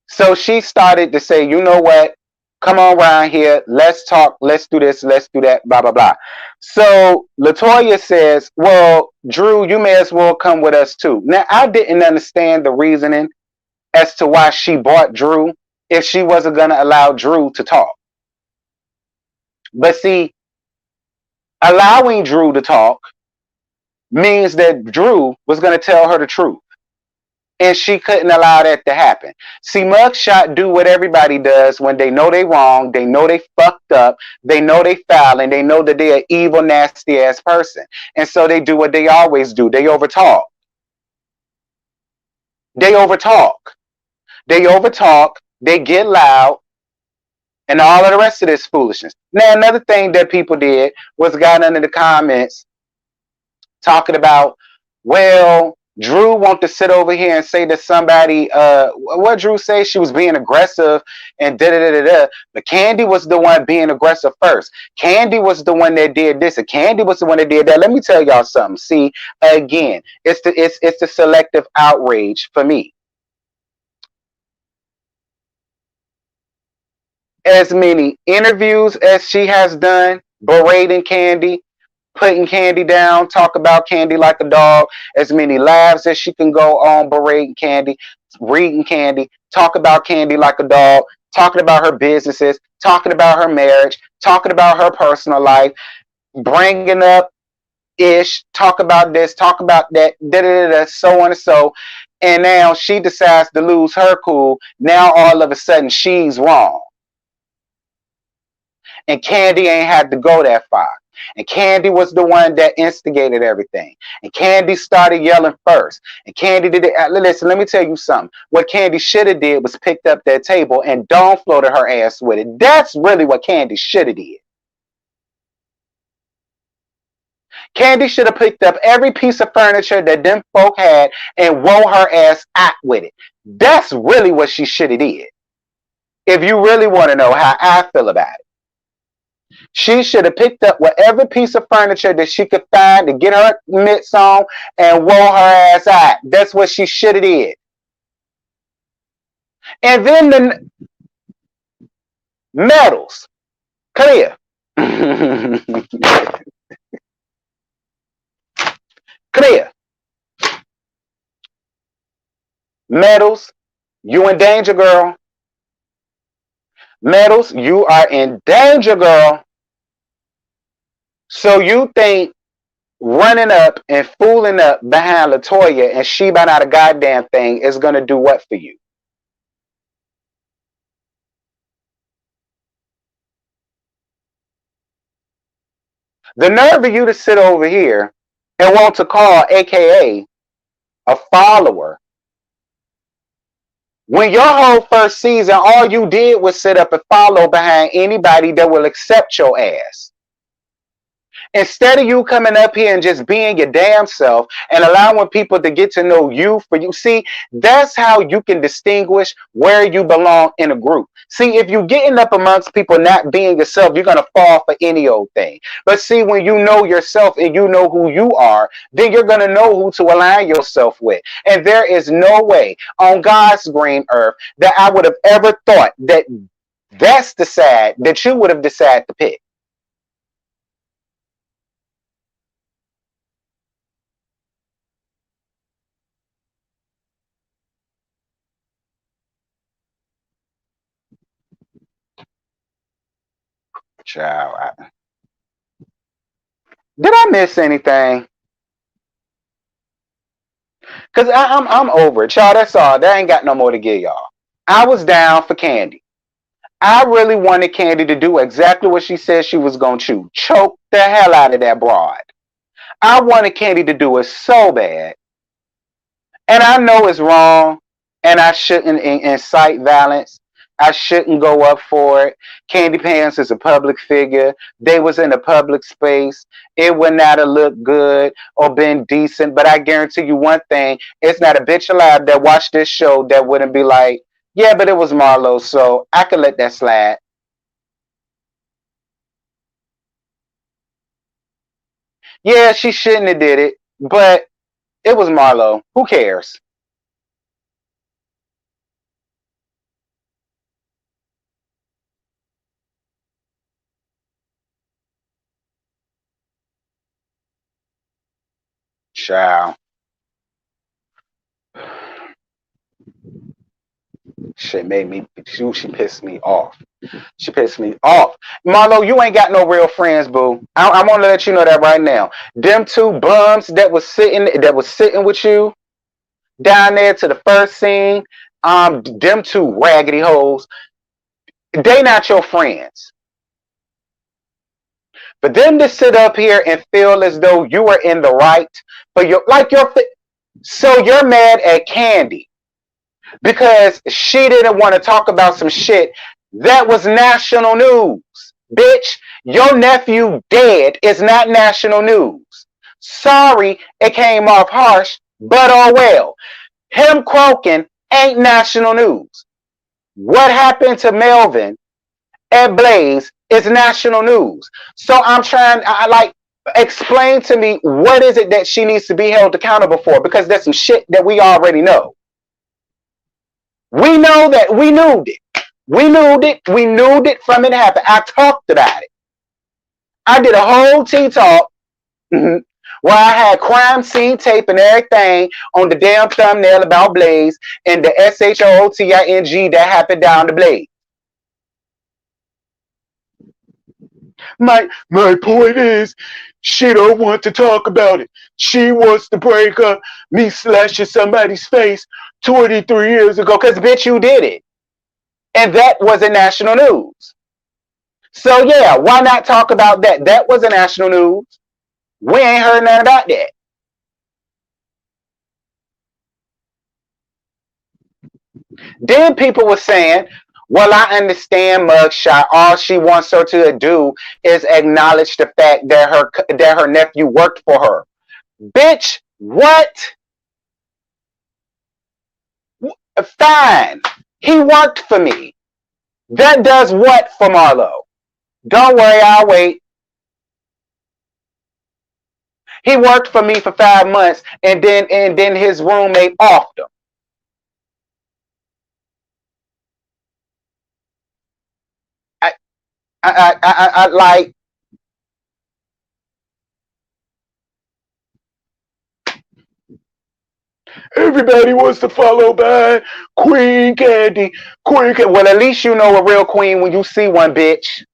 so she started to say, you know what? Come on around here. Let's talk. Let's do this. Let's do that. Blah, blah, blah. So LaToya says, well, Drew, you may as well come with us too. Now, I didn't understand the reasoning as to why she bought Drew if she wasn't going to allow Drew to talk. But see, allowing Drew to talk means that Drew was going to tell her the truth. And she couldn't allow that to happen. See, mugshot do what everybody does when they know they wrong, they know they fucked up, they know they foul, and they know that they're an evil, nasty ass person. And so they do what they always do. They overtalk. They overtalk. They overtalk. They get loud, and all of the rest of this foolishness. Now, another thing that people did was got under the comments talking about, well, Drew want to sit over here and say that somebody, what Drew say? She was being aggressive and da-da-da-da-da. But Candy was the one being aggressive first. Candy was the one that did this, and Candy was the one that did that. Let me tell y'all something. See, again, it's the selective outrage for me. As many interviews as she has done, berating Candy, putting Candy down, talk about Candy like a dog, as many lives as she can go on berating Candy, reading Candy, talk about Candy like a dog, talking about her businesses, talking about her marriage, talking about her personal life, bringing up Ish, talk about this, talk about that, da da da, so on and so. And now she decides to lose her cool. Now all of a sudden she's wrong. And Candy ain't had to go that far. And Candy was the one that instigated everything. And Candy started yelling first. And Candy did it. Listen, let me tell you something. What Candy should have did was picked up that table and Dawn floated her ass with it. That's really what Candy should have did. Candy should have picked up every piece of furniture that them folk had and wore her ass out with it. That's really what she should have did. If you really want to know how I feel about it. She should have picked up whatever piece of furniture that she could find to get her mitts on and wore her ass out. That's what she should have did. And then the medals. Clear. Clear. Medals, you in danger, girl. Medals, you are in danger, girl. So you think running up and fooling up behind Latoya and she by not a goddamn thing is going to do what for you? The nerve of you to sit over here and want to call AKA a follower when your whole first season, all you did was sit up and follow behind anybody that will accept your ass. Instead of you coming up here and just being your damn self and allowing people to get to know you for you. See, that's how you can distinguish where you belong in a group. See, if you're getting up amongst people not being yourself, you're going to fall for any old thing. But see, when you know yourself and you know who you are, then you're going to know who to align yourself with. And there is no way on God's green earth that I would have ever thought that that's the side that you would have decided to pick. Child, did I miss anything? Cause I'm over it, y'all. That's all. That ain't got no more to give y'all. I was down for Candy. I really wanted Candy to do exactly what she said she was gonna choke the hell out of that broad. I wanted Candy to do it so bad, and I know it's wrong, and I shouldn't incite violence. I shouldn't go up for it. Candy Pants is a public figure. They was in a public space. It would not have looked good or been decent. But I guarantee you one thing, it's not a bitch alive that watched this show that wouldn't be like, yeah, but it was Marlo, so I could let that slide. Yeah, she shouldn't have did it, but it was Marlo. Who cares? Child. Shit made me, she pissed me off. She pissed me off. Marlo, you ain't got no real friends, boo. I want to let you know that right now. Them two bums that was sitting with you down there to the first scene, them two raggedy hoes, they not your friends. For them to sit up here and feel as though you are in the right for so you're mad at Candy because she didn't want to talk about some shit that was national news. Bitch, your nephew dead is not national news. Sorry, it came off harsh, but oh well. Him croaking ain't national news. What happened to Melvin at Blaze is national news. So I'm trying, explain to me what is it that she needs to be held accountable for, because there's some shit that we already know. We know that we knew it. We knew it. We knew it from it happened. I talked about it. I did a whole tea talk where I had crime scene tape and everything on the damn thumbnail about Blaze and the SHOOTING that happened down the Blaze. My point is, she don't want to talk about it. She wants to break up me slashing somebody's face 23 years ago, because bitch, you did it. And that wasn't national news. So yeah, why not talk about that? That was a national news. We ain't heard nothing about that. Then people were saying, well, I understand mugshot. All she wants her to do is acknowledge the fact that her nephew worked for her. Bitch, what? Fine. He worked for me. That does what for Marlo? Don't worry, I'll wait. He worked for me for 5 months, and then his roommate offed him. I I like everybody wants to follow by Queen Candy. Queen Candy. Well, at least you know a real queen when you see one, bitch.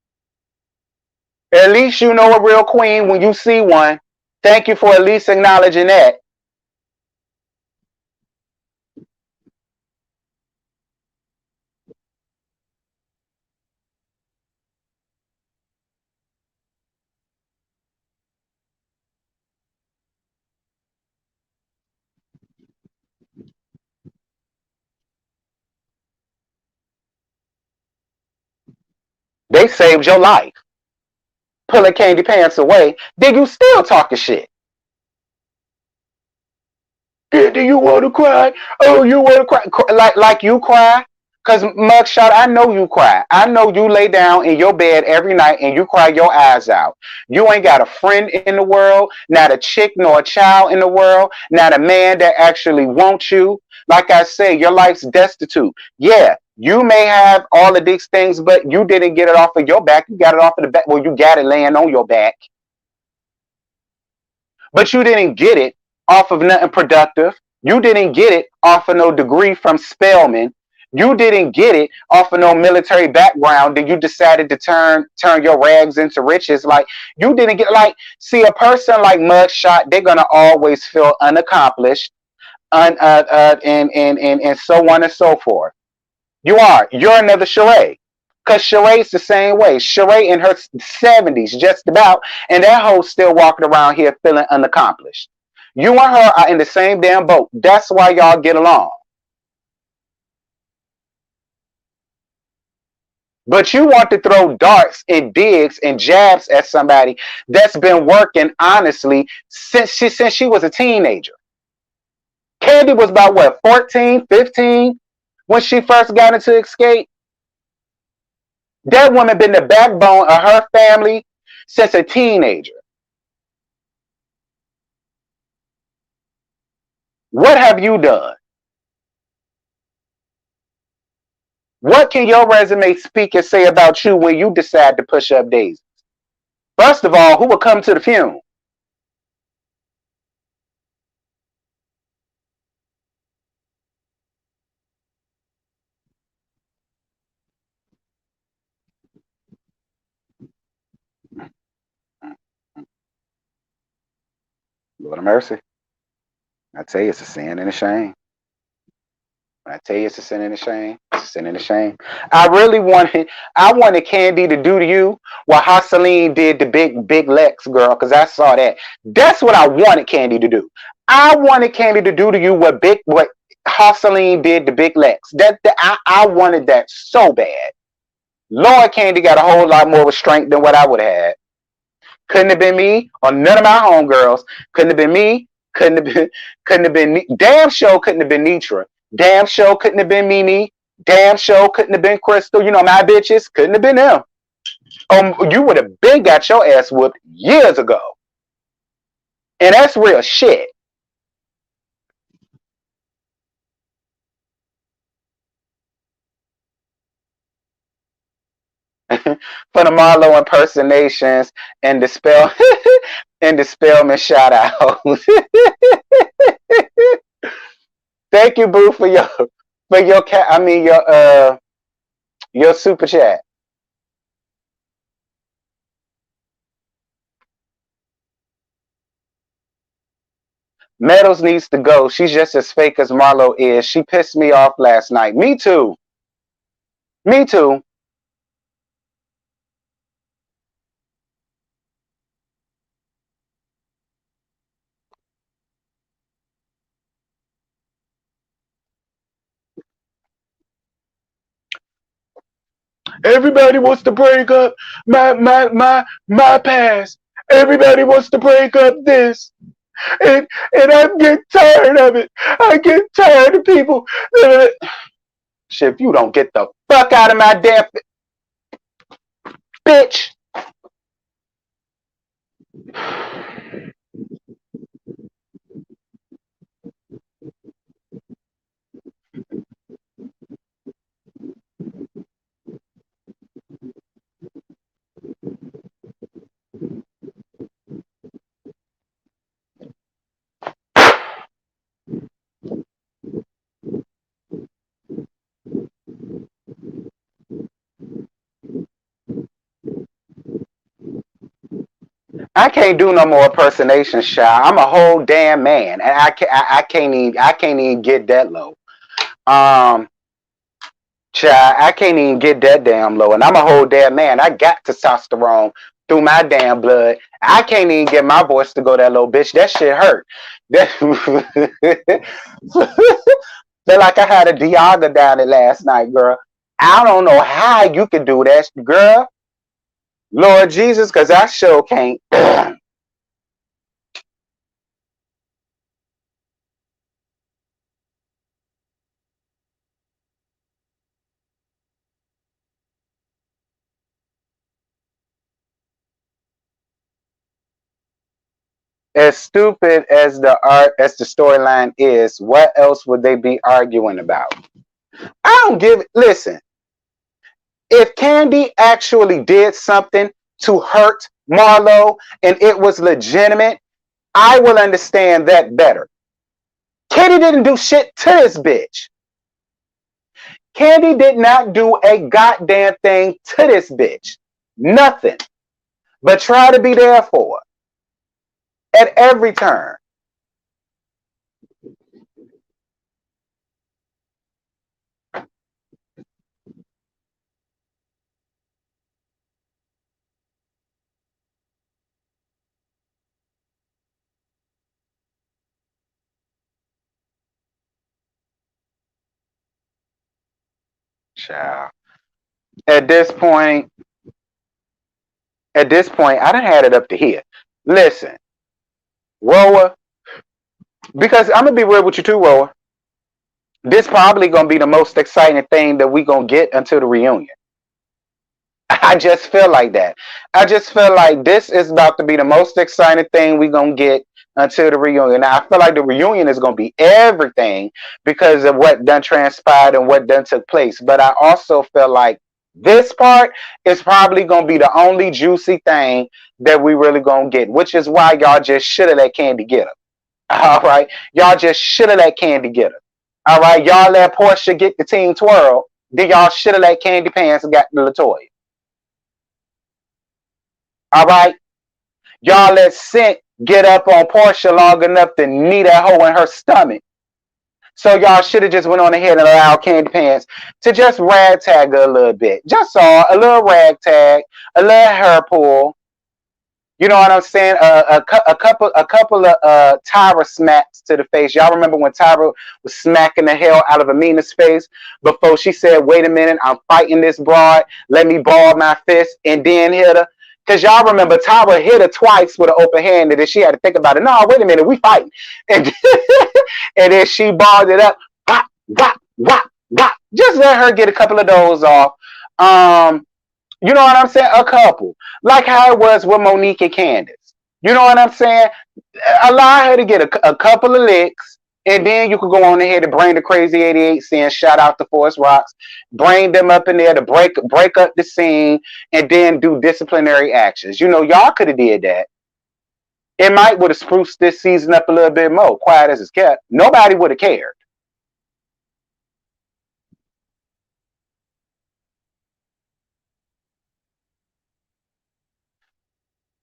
At least you know a real queen when you see one. Thank you for at least acknowledging that. They saved your life. Pulling Candy Pants away. Then you still talking shit. Do you want to cry? Oh, you want to cry? Like you cry? Cause mugshot, I know you cry. I know you lay down in your bed every night and you cry your eyes out. You ain't got a friend in the world, not a chick nor a child in the world, not a man that actually wants you. Like I say, your life's destitute. Yeah, you may have all of these things, but you didn't get it off of your back. You got it off of the back. Well, you got it laying on your back, but you didn't get it off of nothing productive. You didn't get it off of no degree from Spelman. You didn't get it off of no military background. That you decided to turn your rags into riches. Like you didn't get like see a person like Mugshot. They're gonna always feel unaccomplished, and so on and so forth. You're another Sheree. Cause Sheree's the same way. Sheree in her 70s, just about, and that hoe still walking around here feeling unaccomplished. You and her are in the same damn boat. That's why y'all get along. But you want to throw darts and digs and jabs at somebody that's been working honestly since she was a teenager. Candy was about what, 14, 15 when she first got into Escape? That woman been the backbone of her family since a teenager. What have you done? What can your resume speak and say about you when you decide to push up daisies? First of all, who will come to the funeral? Lord of mercy. I tell you, it's a sin and a shame. When I tell you it's a sin and a shame, it's a sin and a shame. I wanted Candy to do to you what Hassaline did to Big Lex girl, because I saw that. That's what I wanted Candy to do. I wanted Candy to do to you what Hassaline did to Big Lex. I wanted that so bad. Lord, Candy got a whole lot more restraint than what I would have had. Couldn't have been me or none of my homegirls. Couldn't have been me. Couldn't have been. Damn sure couldn't have been Nitra. Damn sure couldn't have been Mimi. Damn sure couldn't have been Crystal. You know my bitches couldn't have been them. You would have been got your ass whooped years ago, and that's real shit. For the Marlo impersonations and the spell and the Spellman shout out. Thank you, Boo, for your cat. I mean your super chat. Meadows needs to go. She's just as fake as Marlo is. She pissed me off last night. Me too. Me too. Everybody wants to break up my past. Everybody wants to break up this. And I'm getting tired of it. I get tired of people. Shit, if you don't get the fuck out of my damn bitch. I can't do no more impersonation, Shy. I'm a whole damn man, and I can't even get that low. Um, Child, I can't even get that damn low, and I'm a whole damn man. I got testosterone through my damn blood. I can't even get my voice to go that low, bitch. That shit hurt. That feel like I had a Diaga down it last night, girl. I don't know how you can do that, girl. Lord Jesus, because I sure can't. As stupid as the storyline is, what else would they be arguing about? I don't give. Listen, if Candy actually did something to hurt Marlo and it was legitimate, I will understand that better. Candy didn't do shit to this bitch. Candy did not do a goddamn thing to this bitch. Nothing. But try to be there for her at every turn. Child. At this point, I done had it up to here. Listen, RHOA, because I'm gonna be real with you too, RHOA. This probably gonna be the most exciting thing that we gonna get until the reunion. I just feel like that. I just feel like this is about to be the most exciting thing we gonna get until the reunion. Now I feel like the reunion is gonna be everything because of what done transpired and what done took place. But I also feel like this part is probably gonna be the only juicy thing that we really gonna get, which is why y'all just should have let Candy get her. All right, y'all just should have let Candy get her. All right, y'all let Portia get the team twirl. Then y'all should have let Candy Pants got the Latoya. All right. Y'all let Scent get up on Portia long enough to knee that hoe in her stomach. So y'all should have just went on ahead and allowed Candy Pants to just ragtag her a little bit. Just saw a little ragtag, a little hair pull. You know what I'm saying? A couple of Tyra smacks to the face. Y'all remember when Tyra was smacking the hell out of Amina's face before she said, "Wait a minute, I'm fighting this broad. Let me ball my fist," and then hit her. Because y'all remember Tyra hit her twice with an open hand, and then she had to think about it. No, wait a minute, we fighting. And, and then she balled it up. Wop, wop, wop, wop. Just let her get a couple of those off. You know what I'm saying? A couple. Like how it was with Monique and Candace. You know what I'm saying? Allow her to get a couple of licks, and then you could go on ahead and bring the Crazy 88 saying shout out to Forest Rocks. Bring them up in there to break up the scene and then do disciplinary actions. You know, y'all could have did that. It might would have spruced this season up a little bit more, quiet as it's kept. Nobody would have cared.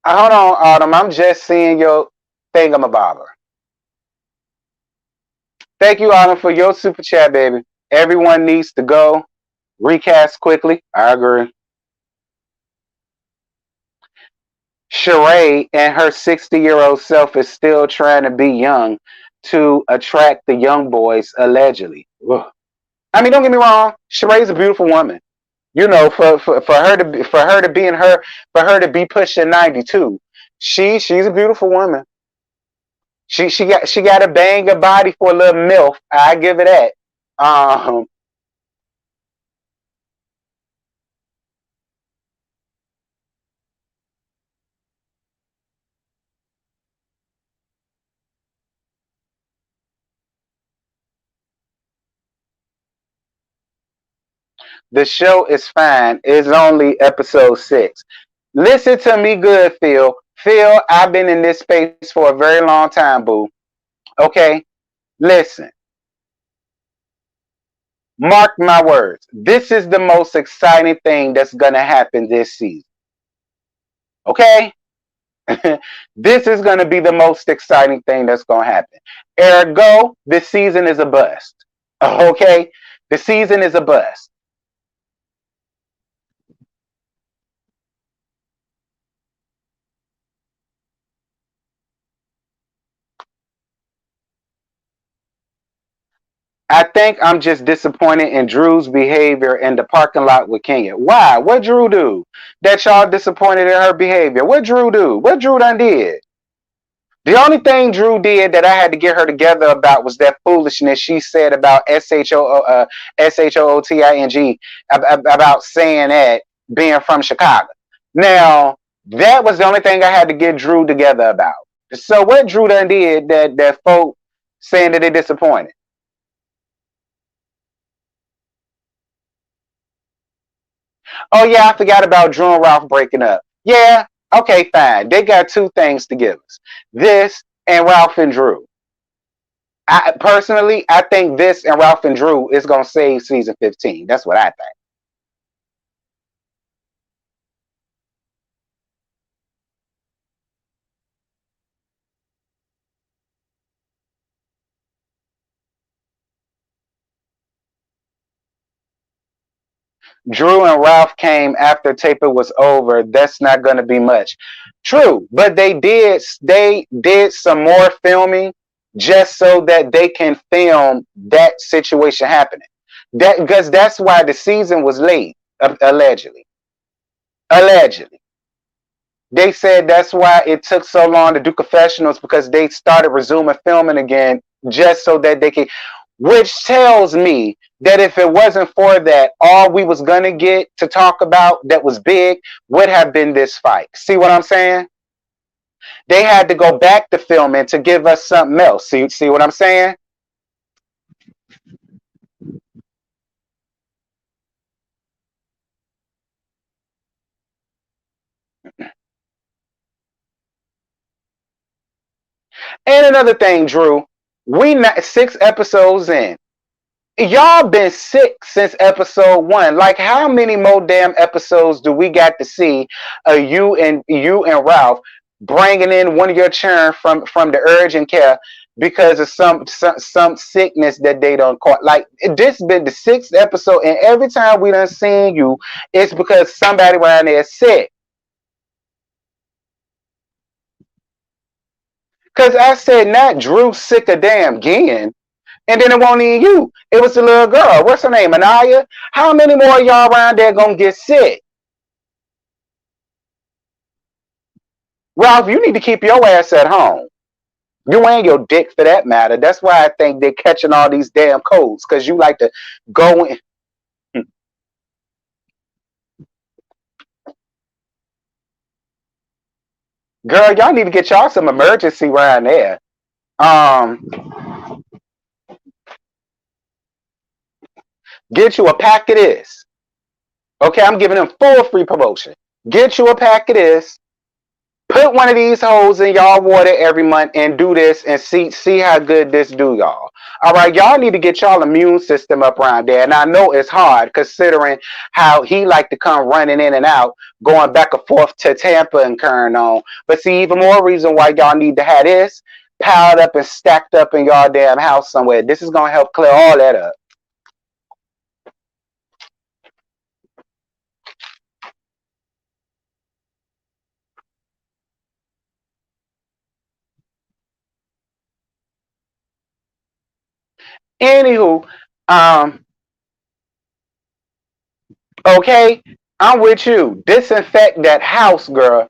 Hold on, Autumn. I'm just seeing your thingamabobber. Thank you, Autumn, for your super chat, baby. Everyone needs to go. Recast quickly. I agree. Sheree and her 60-year-old self is still trying to be young to attract the young boys, allegedly. Ugh. I mean, don't get me wrong. Sheree's a beautiful woman. For her to be, for her to be in her for her to be pushing 92. She's a beautiful woman. She got a banger body for a little milf. I give it that. Um, the show is fine. It's only episode 6. Listen to me good, Phil. Phil, I've been in this space for a very long time, boo. Okay? Listen. Mark my words. This is the most exciting thing that's gonna happen this season. Okay? This is gonna be the most exciting thing that's gonna happen. Ergo, this season is a bust. Okay? The season is a bust. I think I'm just disappointed in Drew's behavior in the parking lot with Kenya. Why? What Drew do? That y'all disappointed in her behavior? What Drew do? What Drew done did? The only thing Drew did that I had to get her together about was that foolishness she said about SHOOTING about saying that being from Chicago. Now that was the only thing I had to get Drew together about. So what Drew done did that folk saying that they disappointed? Oh yeah, I forgot about Drew and Ralph breaking up. Yeah, okay, fine. They got two things to give us: this and Ralph and Drew. I personally, I think this and Ralph and Drew is gonna save season 15. That's what I think. Drew and Ralph came after Taper was over. That's not gonna be much. True, but they did some more filming just so that they can film that situation happening. That because that's why the season was late, allegedly. Allegedly. They said that's why it took so long to do confessionals because they started resuming filming again just so that they could, which tells me that if it wasn't for that, all we was gonna get to talk about that was big would have been this fight. See what I'm saying? They had to go back to filming to give us something else. See what I'm saying? And another thing, Drew, we not 6 episodes in. Y'all been sick since episode 1. Like, how many more damn episodes do we got to see? You and Ralph bringing in one of your children from the urgent care because of some sickness that they don't caught. Like, this been the 6th episode, and every time we done seen you, it's because somebody around there is sick. Cause I said not Drew sick of damn Gin. And then it won't even you. It was the little girl. What's her name? Anaya? How many more of y'all around there gonna get sick? Ralph, you need to keep your ass at home. You and your dick for that matter. That's why I think they're catching all these damn colds. Cause you like to go in. Girl, y'all need to get y'all some emergency around there. Um, get you a pack of this. Okay, I'm giving them full free promotion. Get you a pack of this. Put one of these hoes in y'all water every month and do this and see how good this do y'all. All right, y'all need to get y'all immune system up around there. And I know it's hard considering how he like to come running in and out, going back and forth to Tampa and carrying on. But see, even more reason why y'all need to have this piled up and stacked up in y'all damn house somewhere. This is gonna help clear all that up. Anywho, um, Okay, I'm with you. Disinfect that house, girl.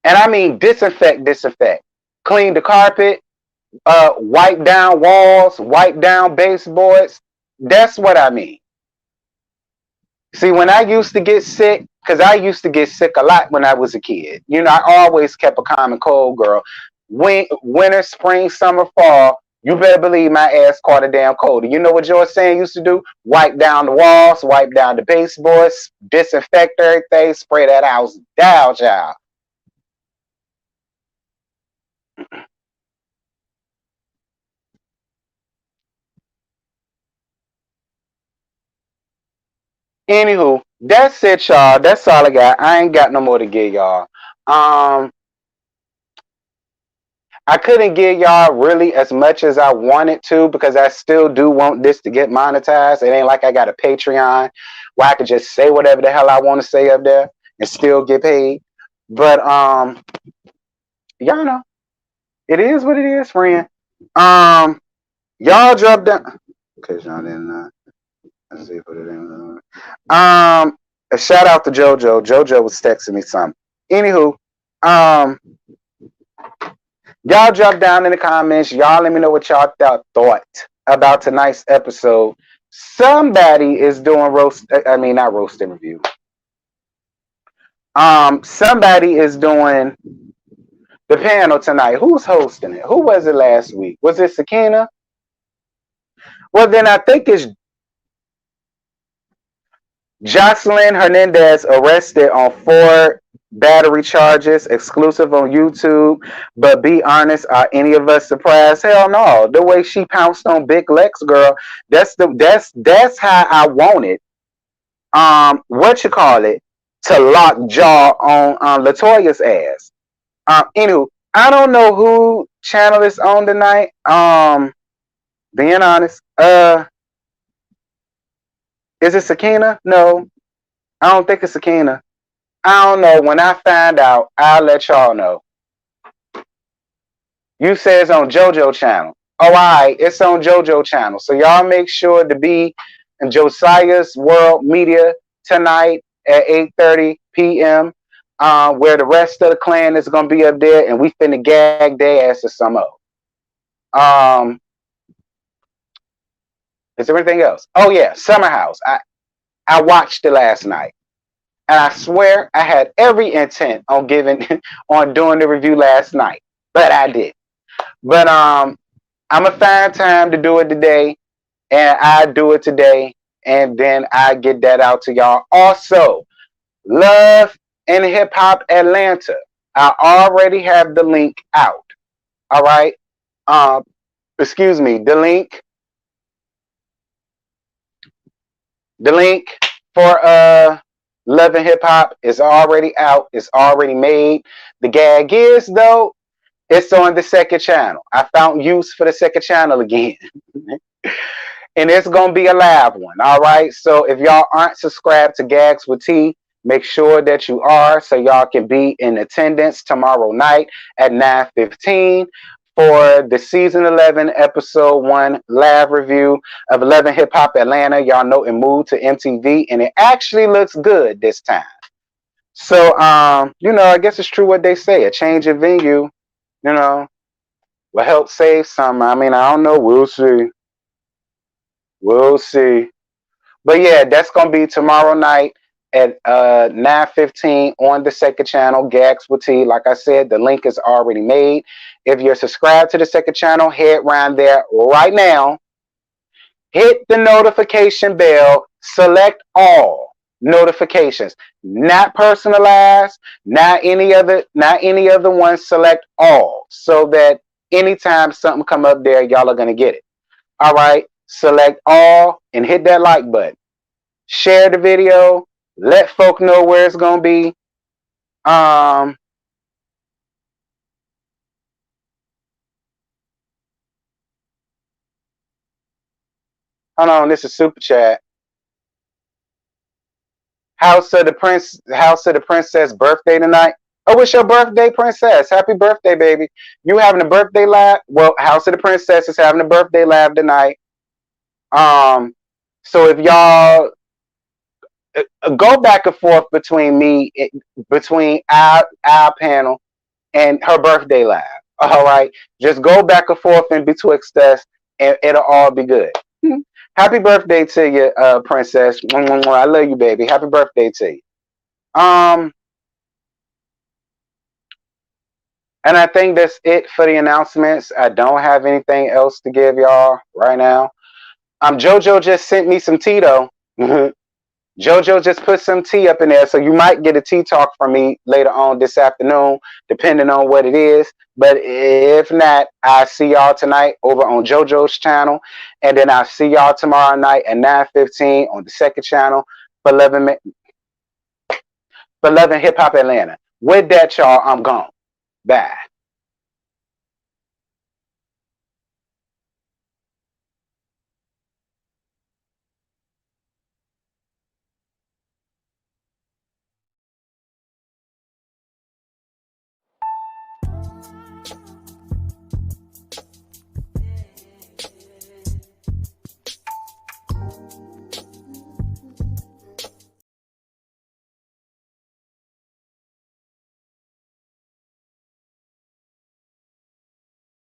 And I mean disinfect, disinfect. Clean the carpet, wipe down walls, wipe down baseboards. That's what I mean. See, when I used to get sick, because I used to get sick a lot when I was a kid. You know, I always kept a common cold, girl. Winter, spring, summer, fall, you better believe my ass caught a damn cold. And you know what George Sand used to do? Wipe down the walls, wipe down the baseboards, disinfect everything, spray that house down, child. Anywho, that's it, y'all. That's all I got. I ain't got no more to give y'all. Um, I couldn't give y'all really as much as I wanted to because I still do want this to get monetized. It ain't like I got a Patreon where I could just say whatever the hell I want to say up there and still get paid. But y'all know it is what it is, friend. Y'all dropped down because y'all didn't. Let's see what it is. A shout out to JoJo. JoJo was texting me something. Anywho, um, y'all drop down in the comments. Y'all let me know what y'all thought about tonight's episode. Somebody is doing roast. I mean, not roasting review. Somebody is doing the panel tonight. Who's hosting it? Who was it last week? Was it Sakina? Well, then I think it's Jocelyn Hernandez arrested on 4 battery charges, exclusive on YouTube. But be honest, are any of us surprised? Hell no. The way she pounced on Big Lex, girl, that's how I want it. What you call it? To lock jaw on Latoya's ass. Anywho, I don't know who channel is on tonight. Being honest, is it Sakina? No, I don't think it's Sakina. I don't know. When I find out, I'll let y'all know. You say it's on JoJo channel. Oh, all right. It's on JoJo channel. So y'all make sure to be in Josiah's World Media tonight at 8:30 p.m. Where the rest of the clan is going to be up there, and we finna gag their asses some more. Is there anything else? Oh, yeah. Summer House. I watched it last night. And I swear I had every intent on on doing the review last night, but I did. But I'm gonna find time to do it today, and I do it today, and then I get that out to y'all. Also, Love and Hip Hop Atlanta. I already have the link out. All right. Um, excuse me. The link for Love and Hip Hop is already out. It's already made. The gag is though, it's on the second channel. I found use for the second channel again. And it's gonna be a live one. All right. So if y'all aren't subscribed to Gags with T, make sure that you are so y'all can be in attendance tomorrow night at 9:15 for the season 11 episode 1 live review of 11 Hip Hop Atlanta. Y'all know it moved to MTV and it actually looks good this time. So I guess it's true what they say. A change of venue, will help save some. I mean, I don't know. We'll see. We'll see. But yeah, that's gonna be tomorrow night at 9:15 on the second channel, Gags with T. Like I said, the link is already made. If you're subscribed to the second channel, head around there right now. Hit the notification bell. Select all notifications, not personalized, not any other ones. Select all, so that anytime something come up there, y'all are gonna get it. All right, select all and hit that like button. Share the video. Let folk know where it's gonna be. Hold on, this is super chat. House of the Princess birthday tonight. Oh, it's your birthday, Princess. Happy birthday, baby. You having a birthday live? Well, House of the Princess is having a birthday live tonight. So if y'all Go back and forth between between our panel and her birthday live. All right, just go back and forth in betwixt us, and it'll all be good. Happy birthday to you, princess. I love you, baby. Happy birthday to you. Um, and I think that's it for the announcements. I don't have anything else to give y'all right now. JoJo just sent me some tea though. JoJo just put some tea up in there, so you might get a tea talk from me later on this afternoon, depending on what it is. But if not, I see y'all tonight over on JoJo's channel, and then I'll see y'all tomorrow night at 9:15 on the second channel for Loving Hip Hop Atlanta. With that, y'all, I'm gone. Bye.